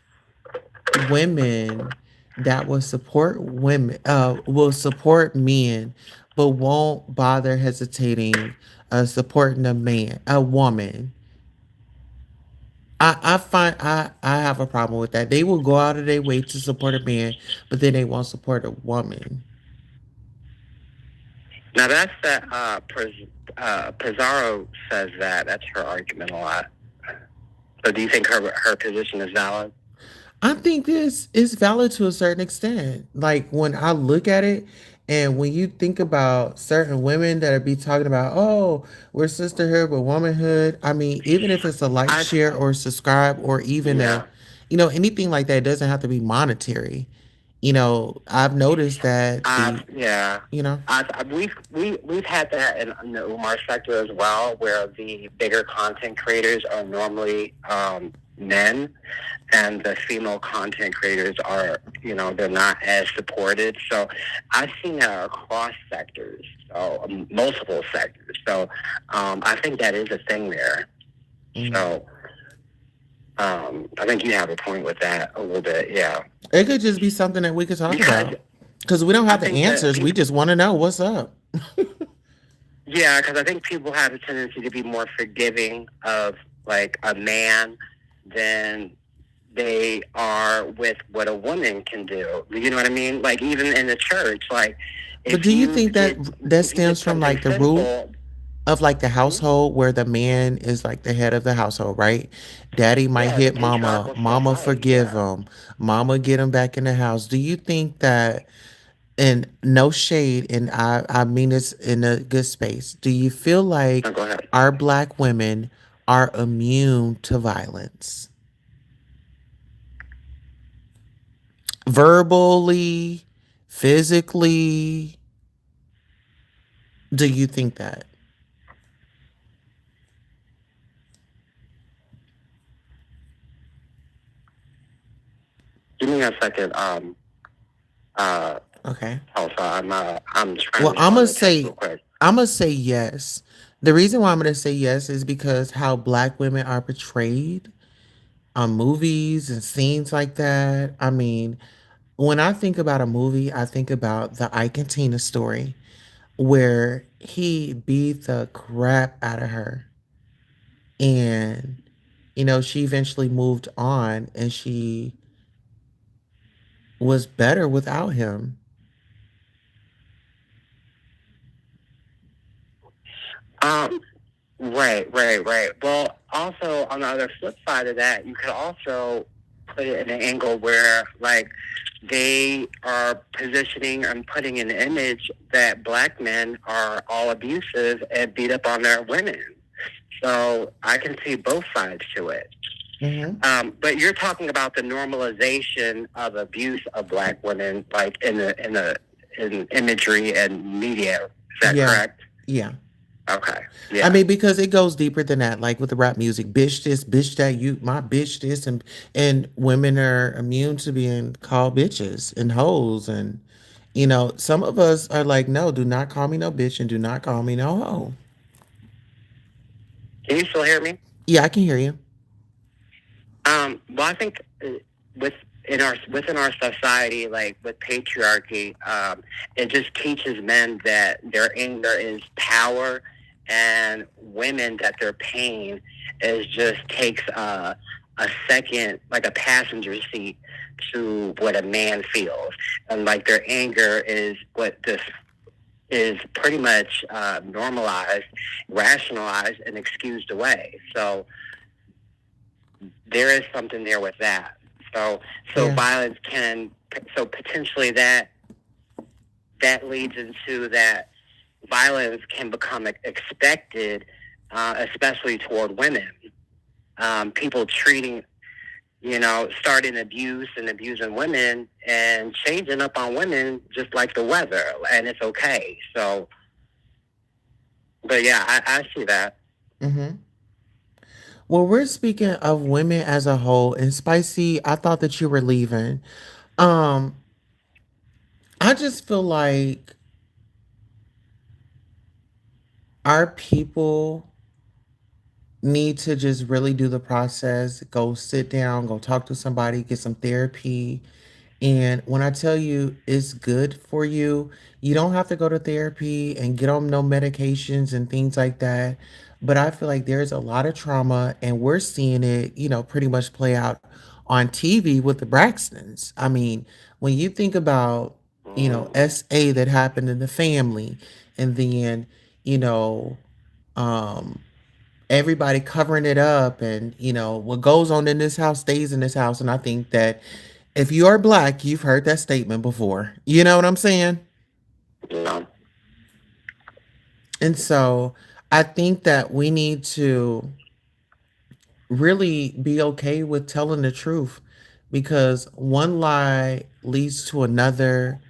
women that will support men, but won't bother hesitating supporting a woman. I find I have a problem with that. They will go out of their way to support a man, but then they won't support a woman. Now that's that Pizarro says that. That's her argument a lot. So do you think her position is valid? I think this is valid to a certain extent. Like when I look at it, and when you think about certain women that be talking about, oh, we're sisterhood, but womanhood. I mean, even if it's a like, share, or subscribe, or even anything like that, it doesn't have to be monetary. I've noticed that we've had that in the Umar sector as well, where the bigger content creators are normally men, and the female content creators are, they're not as supported. So I've seen that across sectors, so multiple sectors. So I think that is a thing there. So I think you have a point with that a little bit. Yeah, it could just be something that we could talk about because we don't have the answers. We just want to know what's up. Yeah, because I think people have a tendency to be more forgiving of like a man than they are with what a woman can do. You know what I mean? Like even in the church, like. But do you think that stems from like the root of like the household where the man is like the head of the household, right? Daddy might hit mama, mama forgive him, mama get him back in the house. Do you think that, and no shade, and I mean this in a good space, do you feel like our Black women are immune to violence? Verbally, physically? Do you think that? Give me a second. Uh, Okay. Tulsa. I'm trying Well, to find the text real quick. I'm gonna say yes. The reason why I'm gonna say yes is because how black women are portrayed on movies and scenes like that. I mean, when I think about a movie, I think about the Ike and Tina story where he beat the crap out of her, and she eventually moved on and she was better without him. Um, right. Well, also on the other flip side of that, you could also put it in an angle where, like, they are positioning and putting an image that black men are all abusive and beat up on their women. So I can see both sides to it. Mm-hmm. But you're talking about the normalization of abuse of black women, like in imagery and media. Is that Yeah, correct? yeah. Okay. I Yeah. mean, because it goes deeper than that, like with the rap music, bitch this, bitch that, you my bitch this, and women are immune to being called bitches and hoes, and some of us are like, no, do not call me no bitch and do not call me no hoe. Can you still hear me? Yeah, I can hear you. Well, I think with within our society, like with patriarchy, it just teaches men that their anger is power, and women that their pain is just takes a second, like a passenger seat to what a man feels, and like their anger is what this is pretty much normalized, rationalized, and excused away. So there is something there with that. So Yeah, violence can potentially that leads into that violence can become expected, especially toward women. People treating starting abuse and abusing women and changing up on women just like the weather, and it's okay. So, but yeah, I see that. mm-hmm. Well, we're speaking of women as a whole, and Spicy, I thought that you were leaving. um I just feel like our people need to just really do the process, go sit down, go talk to somebody, get some therapy. And when I tell you it's good for you, you don't have to go to therapy and get on no medications and things like that. But I feel like there's a lot of trauma, and we're seeing it, pretty much play out on TV with the Braxtons. I mean, when you think about, Mm. SA that happened in the family, and then, you know, um, everybody covering it up, and what goes on in this house stays in this house. And I think that if you are black, you've heard that statement before. You know what I'm saying? Yeah. And so I think that we need to really be okay with telling the truth, because one lie leads to another,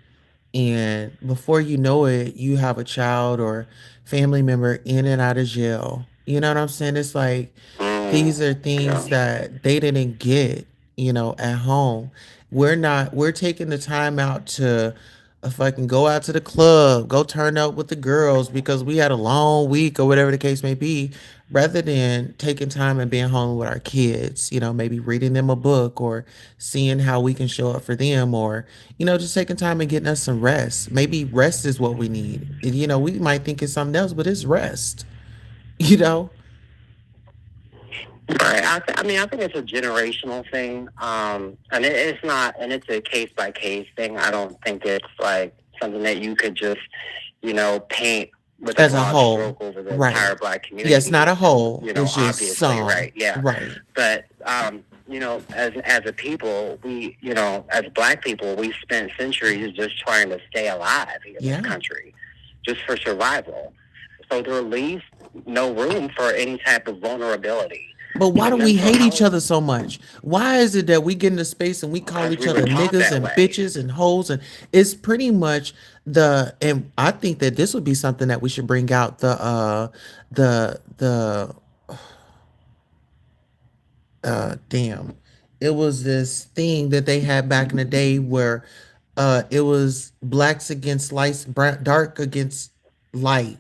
and before you know it, you have a child or family member in and out of jail. You know what I'm saying? It's like Mm. these are Yeah. things that they didn't get, at home. We're taking the time out to fucking go out to the club, go turn up with the girls because we had a long week or whatever the case may be, rather than taking time and being home with our kids, maybe reading them a book or seeing how we can show up for them, or just taking time and getting us some rest. Maybe rest is what we need. We might think it's something else, but it's rest. you know Right. I mean, I think it's a generational thing, and it's not, and it's a case by case thing. I don't think it's like something that you could just, paint with a as a broad whole. stroke over the Right. entire black Yes, not community. a whole. It's just Obviously, some. right? Yeah, Right. but as a people, we, as black people, we spent centuries just trying to stay alive in this Yeah. country, just for survival. So there leaves no room for any type of vulnerability. But why do we Mental hate each health, other so much? Why is it that we get into space and we call because each we were other taught niggas that and way. bitches and hoes? And it's pretty much and I think that this would be something that we should bring out, the damn. It was this thing that they had back in the day where It was blacks against light, dark against light.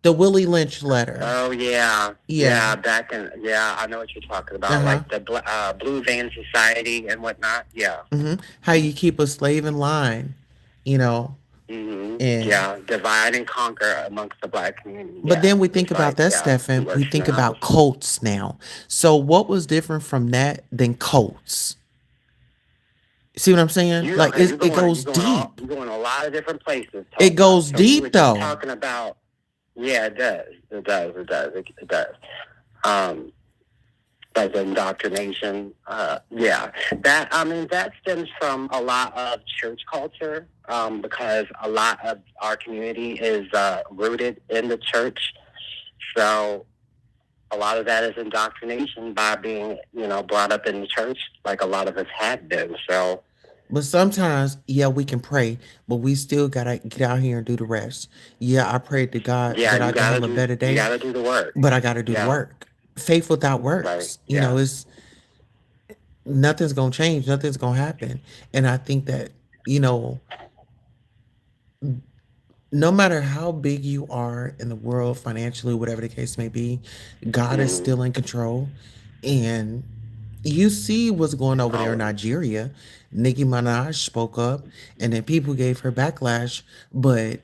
The Willie Lynch letter. Oh yeah, Yeah. yeah. Back in yeah, I know what you're talking Uh about, huh. like the Blue Vein Society and whatnot. Yeah. How you keep a slave in line, you know, and Yeah, divide and conquer amongst the black community. but Yeah, then we just think about like that, yeah, he Stefan. We works in think the house. about cults now. So what was different from that than cults? See what I'm saying? You Like okay? it goes deep. You're going a lot of different places, It Tulsa. goes So we were deep just though. talking about. Yeah, it does. It does. It does. It does. Um, like indoctrination. Yeah, that I mean that stems from a lot of church culture because a lot of our community is rooted in the church. So a lot of that is indoctrination by being, brought up in the church, like a lot of us have been. So But sometimes, yeah, we can pray, but we still gotta get out here and do the rest. Yeah, I prayed to God yeah, that I can have a better you day, gotta do the work. but I gotta do the Yeah, work. Faith without right. works, Yeah. it's nothing's gonna change, nothing's gonna happen. And I think that, you know, no matter how big you are in the world financially, whatever the case may be, God is Mm-hmm. still in control. And you see what's going over there in Always. Nigeria. Nicki Minaj spoke up, and then people gave her backlash, but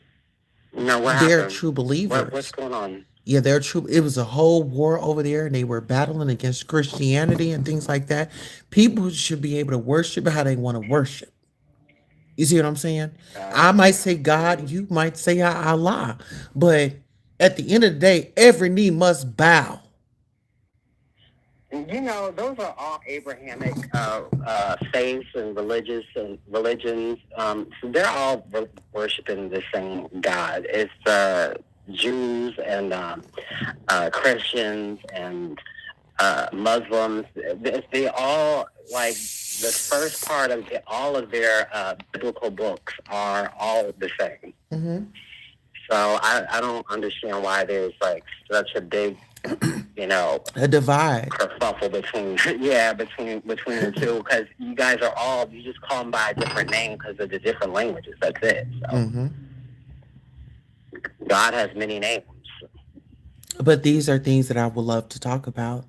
No, what they're happened? true What's believers. going on? Yeah, they're true. It was a whole war over there, and they were battling against Christianity and things like that. People should be able to worship how they want to worship. You see what I'm saying? I might say God, you might say Allah, but at the end of the day, every knee must bow. Those are all Abrahamic faiths and religions. So they're all worshiping the same God. It's Jews and Christians and Muslims. They all like the first part of all of their biblical books are all the same. Hmm. So I don't understand why there's like such a big you know A divide. kerfuffle between yeah between the two because you guys are all you just call them by a different name because of the different languages. That's it. So Hmm. God has many names. But these are things that I would love to talk about.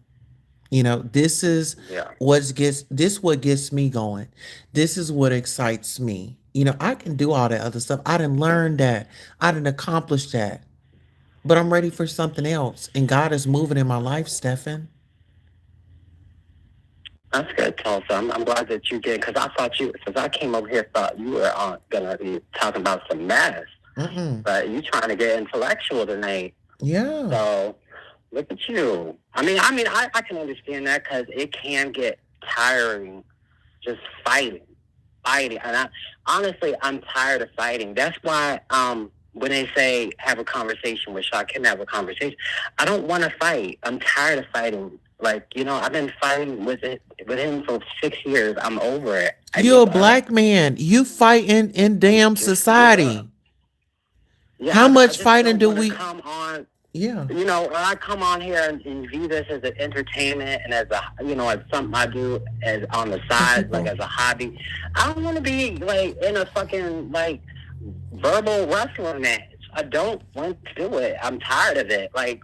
This is Yeah. what gets me going. This is what excites me. I can do all that other stuff. I didn't learn that. I didn't accomplish that. But I'm ready for something else. And God is moving in my life, Stefan. That's good, Tulsa. I'm glad that you did because I thought since I came over here, thought you were gonna be talking about some mess, Mm-mm. but you trying to get intellectual tonight. Yeah. So look at you. I can understand that because it can get tiring just fighting. And honestly, I'm tired of fighting. That's why when they say have a conversation with Shaw, can have a conversation, I don't want to fight. I'm tired of fighting. Like I've been fighting with him for 6 years. I'm over it. I You're give a up. black man. You fighting in damn Just give society. up. Yeah, How I much just fighting don't do want to we? come on. Yeah. When I come on here and view this as an entertainment and as as something I do as on the Some side, like people. as a hobby, I don't want to be like in a fucking like verbal wrestling match. I don't want to do it. I'm tired of it. Like,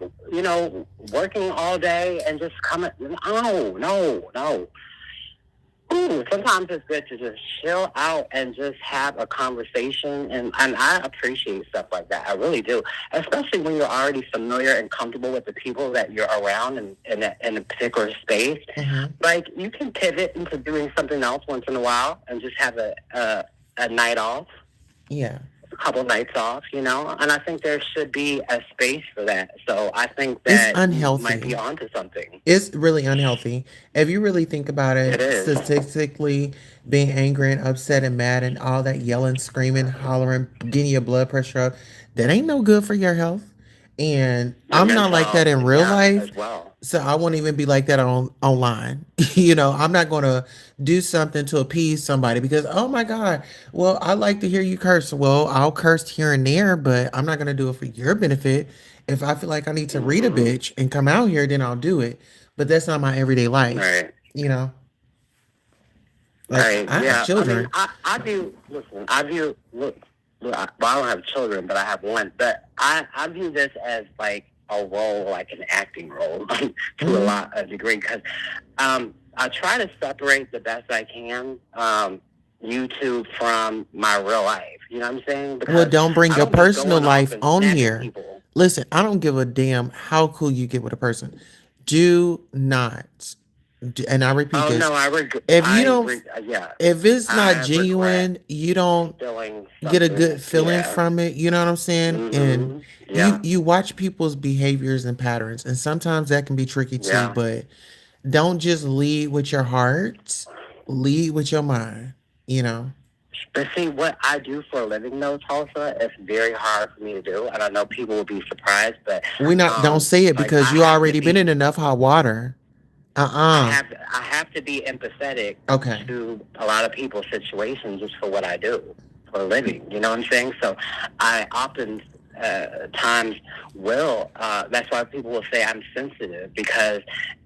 working all day and just coming. No. Ooh, sometimes it's good to just chill out and just have a conversation, and I appreciate stuff like that. I really do, especially when you're already familiar and comfortable with the people that you're around in a particular space. Hmm. Like you can pivot into doing something else once in a while and just have a night off, Yeah. a couple nights off, and I think there should be a space for that. So I think It's that you might be unhealthy. onto something. It's really unhealthy. If you really think about It it, is. statistically, being angry and upset and mad and all that yelling, screaming, hollering, getting your blood pressure up, that ain't no good for your health. And Your I'm not mental like that health, in real yeah, life. as well. So I won't even be like that online. I'm not gonna do something to appease somebody because oh my God, well, I like to hear you curse. Well, I'll curse here and there, but I'm not gonna do it for your benefit. If I feel like I need to read a Mm-hmm. bitch and come out here, then I'll do it. But that's not my everyday life, Right. you know. Like Right. I have Yeah. I mean, children. I view. Listen, I view. Well, I don't have children, but I have one. But I view this as like a role, like an acting role, to a Hmm. lot of degree, because I try to separate the best I can. YouTube from my real life. You know what I'm saying? Well, Because don't bring I your don't be personal going off life and on snapping here. people. Listen, I don't give a damn how cool you get with a person. Do not, and I repeat Oh this: no, if you don't, yeah, if it's not I regret genuine, you don't feeling get a something. good feeling Yeah. from it. You know what I'm saying? And Mm-hmm. you Yeah. you watch people's behaviors and patterns, and sometimes that can be tricky too. Yeah. But don't just lead with your heart, lead with your mind. You know, But see, what I do for a living, though, Tulsa, it's very hard for me to do, and I know people will be surprised, but we not don't say it like because you already been in enough hot water. Uh-uh. I have to be empathetic Okay. to a lot of people's situations just for what I do for a living. You know what I'm saying? So I often times will. That's why people will say I'm sensitive because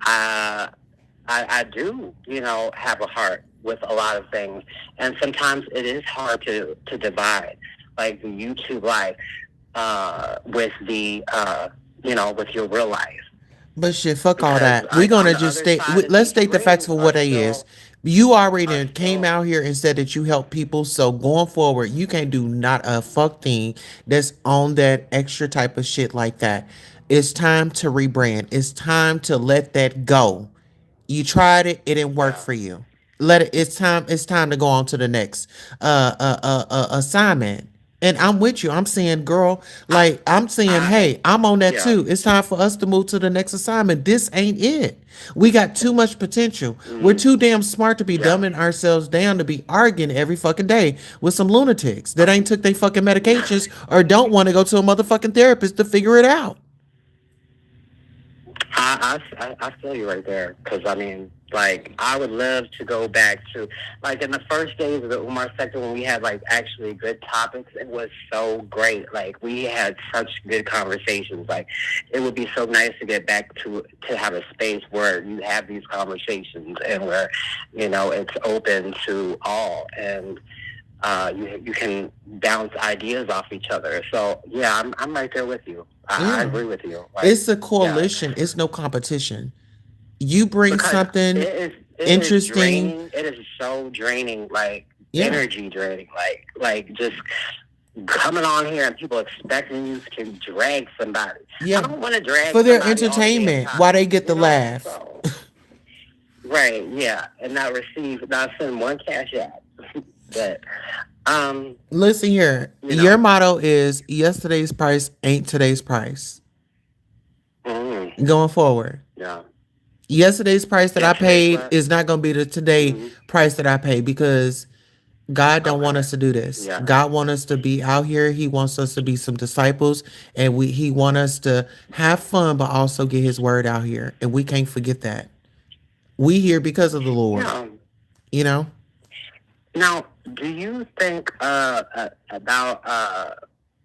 uh, I do, have a heart with a lot of things, and sometimes it is hard to divide, like the YouTube life with the with your real life, But shit, fuck all because that. We're like on gonna the just other stay. side of Let's these state the facts rings for what they is. You are already came still out here and said that you help people. So going forward, you can't do not a fuck thing that's on that extra type of shit like that. It's time to rebrand. It's time to let that go. You tried it, it didn't work yeah. for you. Let it. It's time to go on to the next assignment. And I'm with you. I'm saying, girl, I like I'm saying, I hey, I'm on that yeah. too. It's time for us to move to the next assignment. This ain't it. We got too much potential. We're Mm, too damn smart to be yeah. dumbing ourselves down to be arguing every fucking day with some lunatics that ain't took their fucking medications or don't want to go to a motherfucking therapist to figure it out. I feel you right there because I mean, like, I would love to go back to like in the first days of the Umar sector when we had like actually good topics. It was so great. Like we had such good conversations. Like it would be so nice to get back to have a space where you have these conversations and where it's open to all and you can bounce ideas off each other. So yeah, I'm right there with you. I Yeah. agree with you. Like It's a yeah, coalition. It's no competition. You bring because something it is interesting. draining. It is so draining, like Yeah. energy draining. Like just coming on here and people expecting you to drag somebody. I Yeah. don't want to drag For their somebody all the damn entertainment, why time. they get the laugh. So right, yeah, and not send one cash out. But um, Listen here. you Your know, motto is yesterday's price ain't today's price. mm, Going forward. yeah, Yesterday's price that I yesterday's paid what? is not going to be the today Mm-hmm. price that I pay because God don't want Okay, us to do this. yeah. God want us to be out here. He wants us to be some disciples and he want us to have fun but also get his word out here. And we can't forget that. We here because of the Lord, Yeah. you know? Now, do you think about?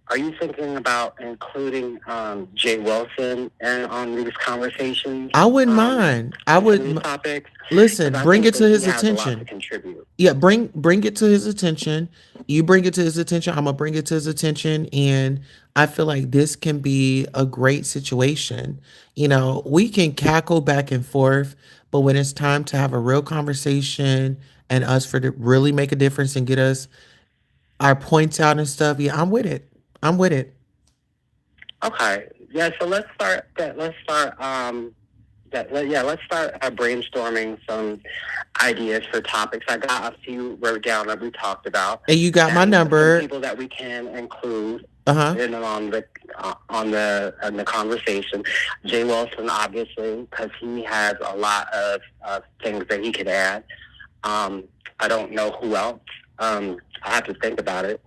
Are you thinking about including Jay Wilson on these conversations I wouldn't mind. I and some would of these topics? listen, Because I bring think it to that he his has a lot to attention. contribute. Yeah, bring it to his attention. You bring it to his attention. I'm gonna bring it to his attention, and I feel like this can be a great situation. We can cackle back and forth, but when it's time to have a real conversation and us for to really make a difference and get us our points out and stuff, yeah, I'm with it. I'm with it. Okay, yeah. So let's start. Let's start. Yeah, let's start brainstorming some ideas for topics. I got a few wrote down that we talked about, And you got my and some number. people that we can include Uh huh. in on the conversation. Jay Wilson, obviously, because he has a lot of things that he could add. I don't know who else. I have to think about it.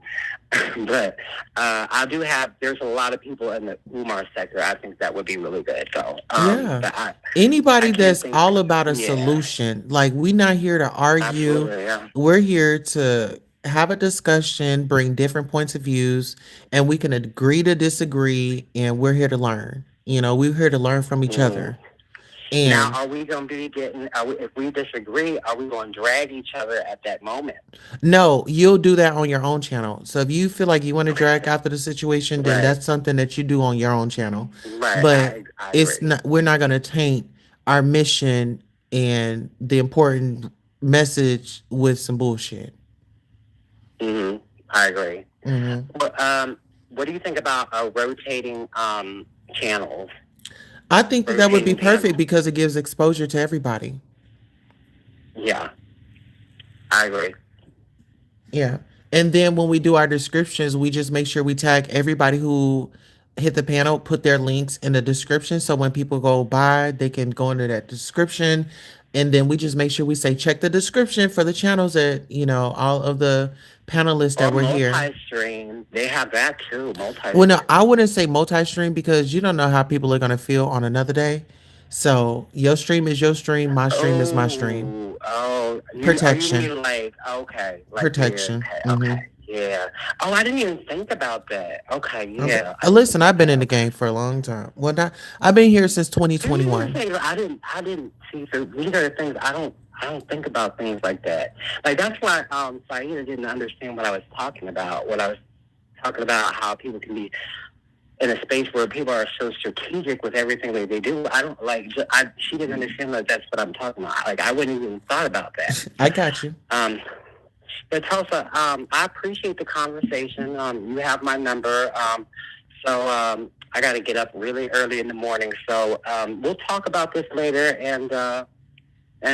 But I do have. There's a lot of people in the Umar sector. I think that would be really good. So, Yeah. but I Anybody can't that's think. all about a Yeah, solution. Like we're not here to argue. absolutely. Yeah. We're here to have a discussion, bring different points of views, and we can agree to disagree, and we're here to learn. We're here to learn from each Mm. other. Now, And are we going to be getting? If we disagree, are we going to drag each other at that moment? no, you'll do that on your own channel. So if you feel like you want to drag Okay. after the situation, then Right. that's something that you do on your own channel. Right. But I it's agree. not, we're not going to taint our mission and the important message with some bullshit. I agree. Hmm. Well, what do you think about rotating channels? I think that that would be Rotating perfect panels. because it gives exposure to everybody. Yeah, I agree. Yeah. And then when we do our descriptions, we just make sure we tag everybody who hit the panel, put their links in the description. So when people go by, they can go into that description. And then we just make sure we say, check the description for the channels that, all of the panelists that Or were here. multi-stream. They have that too. Well, no, Multi-stream. I wouldn't say multi stream because you don't know how people are going to feel on another day. So your stream is your stream, my stream is my stream. Oh, you Protection. mean like okay, like yeah, Protection. okay, Hmm. okay, yeah. Oh, I didn't even think about that. Okay, Okay. yeah, I didn't Listen, think I've been that. in the Okay. game for a long time. Well, not, I've been here since See, these are the 2021. things I didn't see. So these are the things I don't think about things like that. Like that's why Saida didn't understand what I was talking about. What I was talking about how people can be in a space where people are so strategic with everything that they do. I don't like. She didn't understand that that's what I'm talking about. Like I wouldn't even thought about that. I got you. Um, but Tulsa, I appreciate the conversation. You have my number. So I got to get up really early in the morning. So we'll talk about this later, and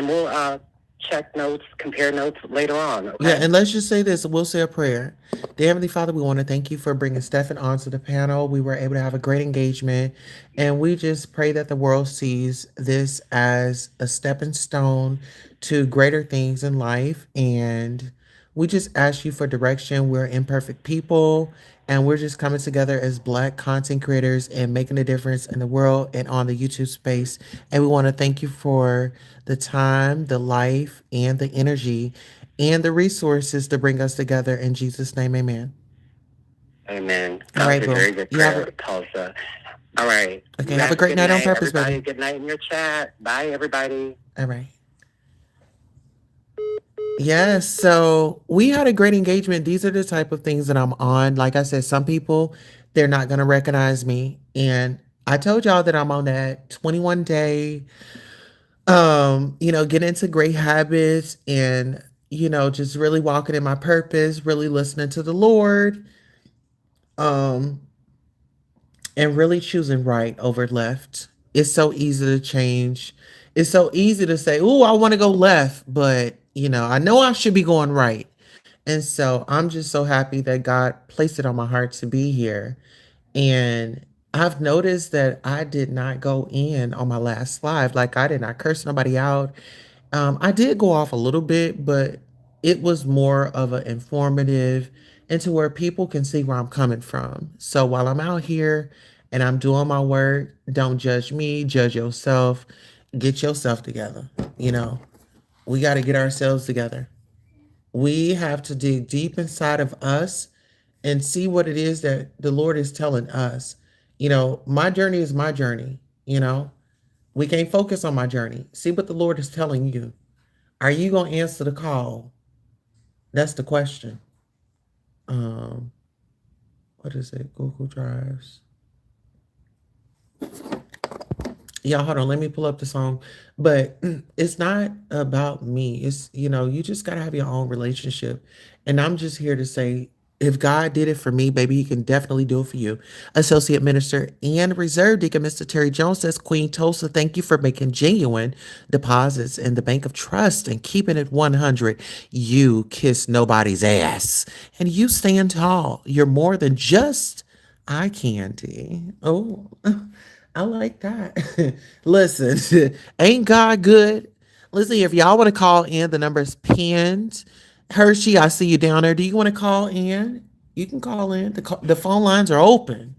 we'll check notes, compare notes later on. Yeah, Okay. and let's just say this. We'll say a prayer. Dear Heavenly Father, we want to thank you for bringing Stefan onto the panel. We were able to have a great engagement, and we just pray that the world sees this as a stepping stone to greater things in life. And we just ask you for direction. We're imperfect people, and we're just coming together as Black content creators and making a difference in the world and on the YouTube space. And we want to thank you for the time, the life, and the energy and the resources to bring us together. In Jesus' name, amen. Amen. All That was right, a boo. very good You have prayer, a Tulsa. All right. okay. You Have a have a great good night on night, purpose, everybody. baby. Good night in your chat. Bye, everybody. All right. Yes. So we had a great engagement. These are the type of things that I'm on. Like I said, some people they're not gonna recognize me, and I told y'all that I'm on that 21 day. Get into great habits and just really walking in my purpose, really listening to the Lord. Um, and really choosing right over left. It's so easy to change. It's so easy to say, "Oh, I want to go left," but I know I should be going right. And so I'm just so happy that God placed it on my heart to be here. And I've noticed that I did not go in on my last live. Like I did not curse nobody out. I did go off a little bit, but it was more of an informative into where people can see where I'm coming from. So while I'm out here and I'm doing my work, don't judge me, judge yourself, get yourself together. You know, we got to get ourselves together. We have to dig deep inside of us and see what it is that the Lord is telling us. My journey is my journey. We can't focus on my journey. See what the Lord is telling you. Are you going to answer the call? That's the question. Um, what is it? Google Drives. Y'all, hold on. Let me pull up the song. But it's not about me. It's, you just got to have your own relationship. And I'm just here to say, if God did it for me, baby, he can definitely do it for you. Associate Minister and Reserve Deacon Mr. Terry Jones says, Queen Tulsa, thank you for making genuine deposits in the Bank of Trust and keeping it 100. You kiss nobody's ass. And you stand tall. You're more than just eye candy. Oh, I like that. Listen, ain't God good? Listen, if y'all want to call in, the number is pinned. Hershey, I see you down there. Do you want to call in? You can call in. The phone lines are open.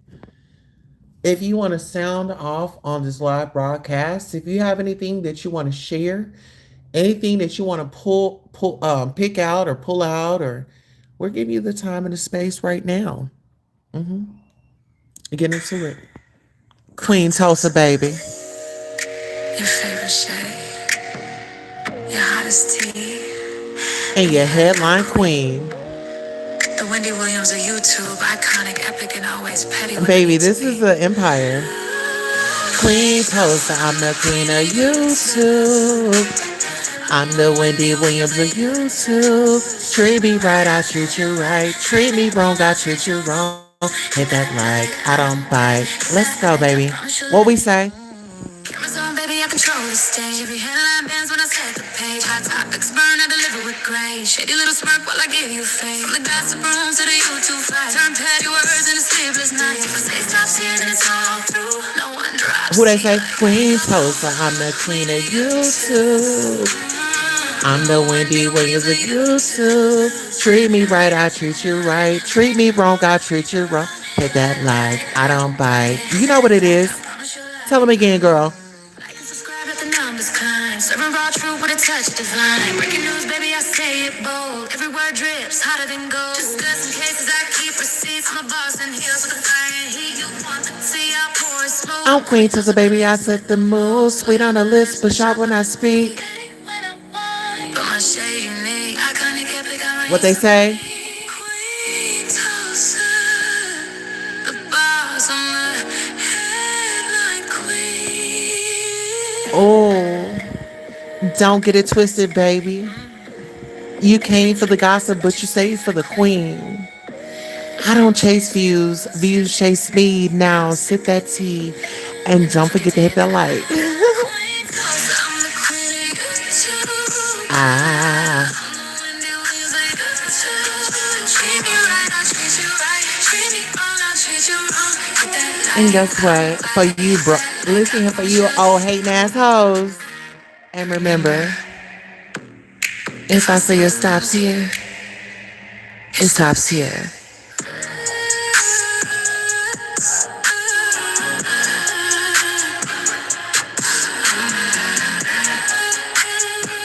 If you want to sound off on this live broadcast, if you have anything that you want to share, anything that you want to pick out or pull out, or we're giving you the time and the space right now. Get into it. Queen Tulsa, baby. Your favorite shade, your hottest tea. And your headline queen. The Wendy Williams of YouTube, iconic, epic, and always petty when it Baby, needs to this is be. the empire. Queen Tulsa, I'm the queen of YouTube. I'm the Wendy Williams of YouTube. Treat me right, I treat you right. Treat me wrong, I treat you wrong. Hit that like, I don't bite. Let's go, baby. What we say? Cameras on, baby, I control the stage. Every headline bends when I set the page. Hot topics burn, I deliver with grace. Shady little smirk while I give you fame. From the gossip rooms to the YouTube fight. Turn petty words into sleepless nights. If I say stop here, then it's all through. No one drops. Who they say? Queen Tulsa, I'm the queen of YouTube. I'm the Wendy Williams of YouTube. Treat me right, I treat you right. Treat me wrong, I treat you wrong. Hit that like, I don't bite. You know what it is. Tell them again, girl. Like and subscribe, let the numbers climb. Serving raw truth with a touch of divine. Breaking news, baby, I say it bold. Every word drips hotter than gold. Discussing cases, I keep receipts. My boss and heels with the fire and heat. You want to see, I pour it smoke. I'm Queen Tulsa, baby, I set the mood. Sweet on the lips, but sharp when I speak. But my shade unique. Iconic, epic, I What they say? Queen Tulsa. The boss, I'm the headline queen. Oh, don't get it twisted, baby. You came for the gossip, but you saved for the queen. I don't chase views. Views chase me. Now sip that tea. And don't forget to hit that like. Queen Tulsa, I'm the queen of YouTube. Ah. Treat me right, I'll treat you right. Treat me wrong, I'll treat you wrong. Hit that And like. guess what? For you, bro. Listen here for you, old hating assholes. And remember, if I say it stops here, it stops here.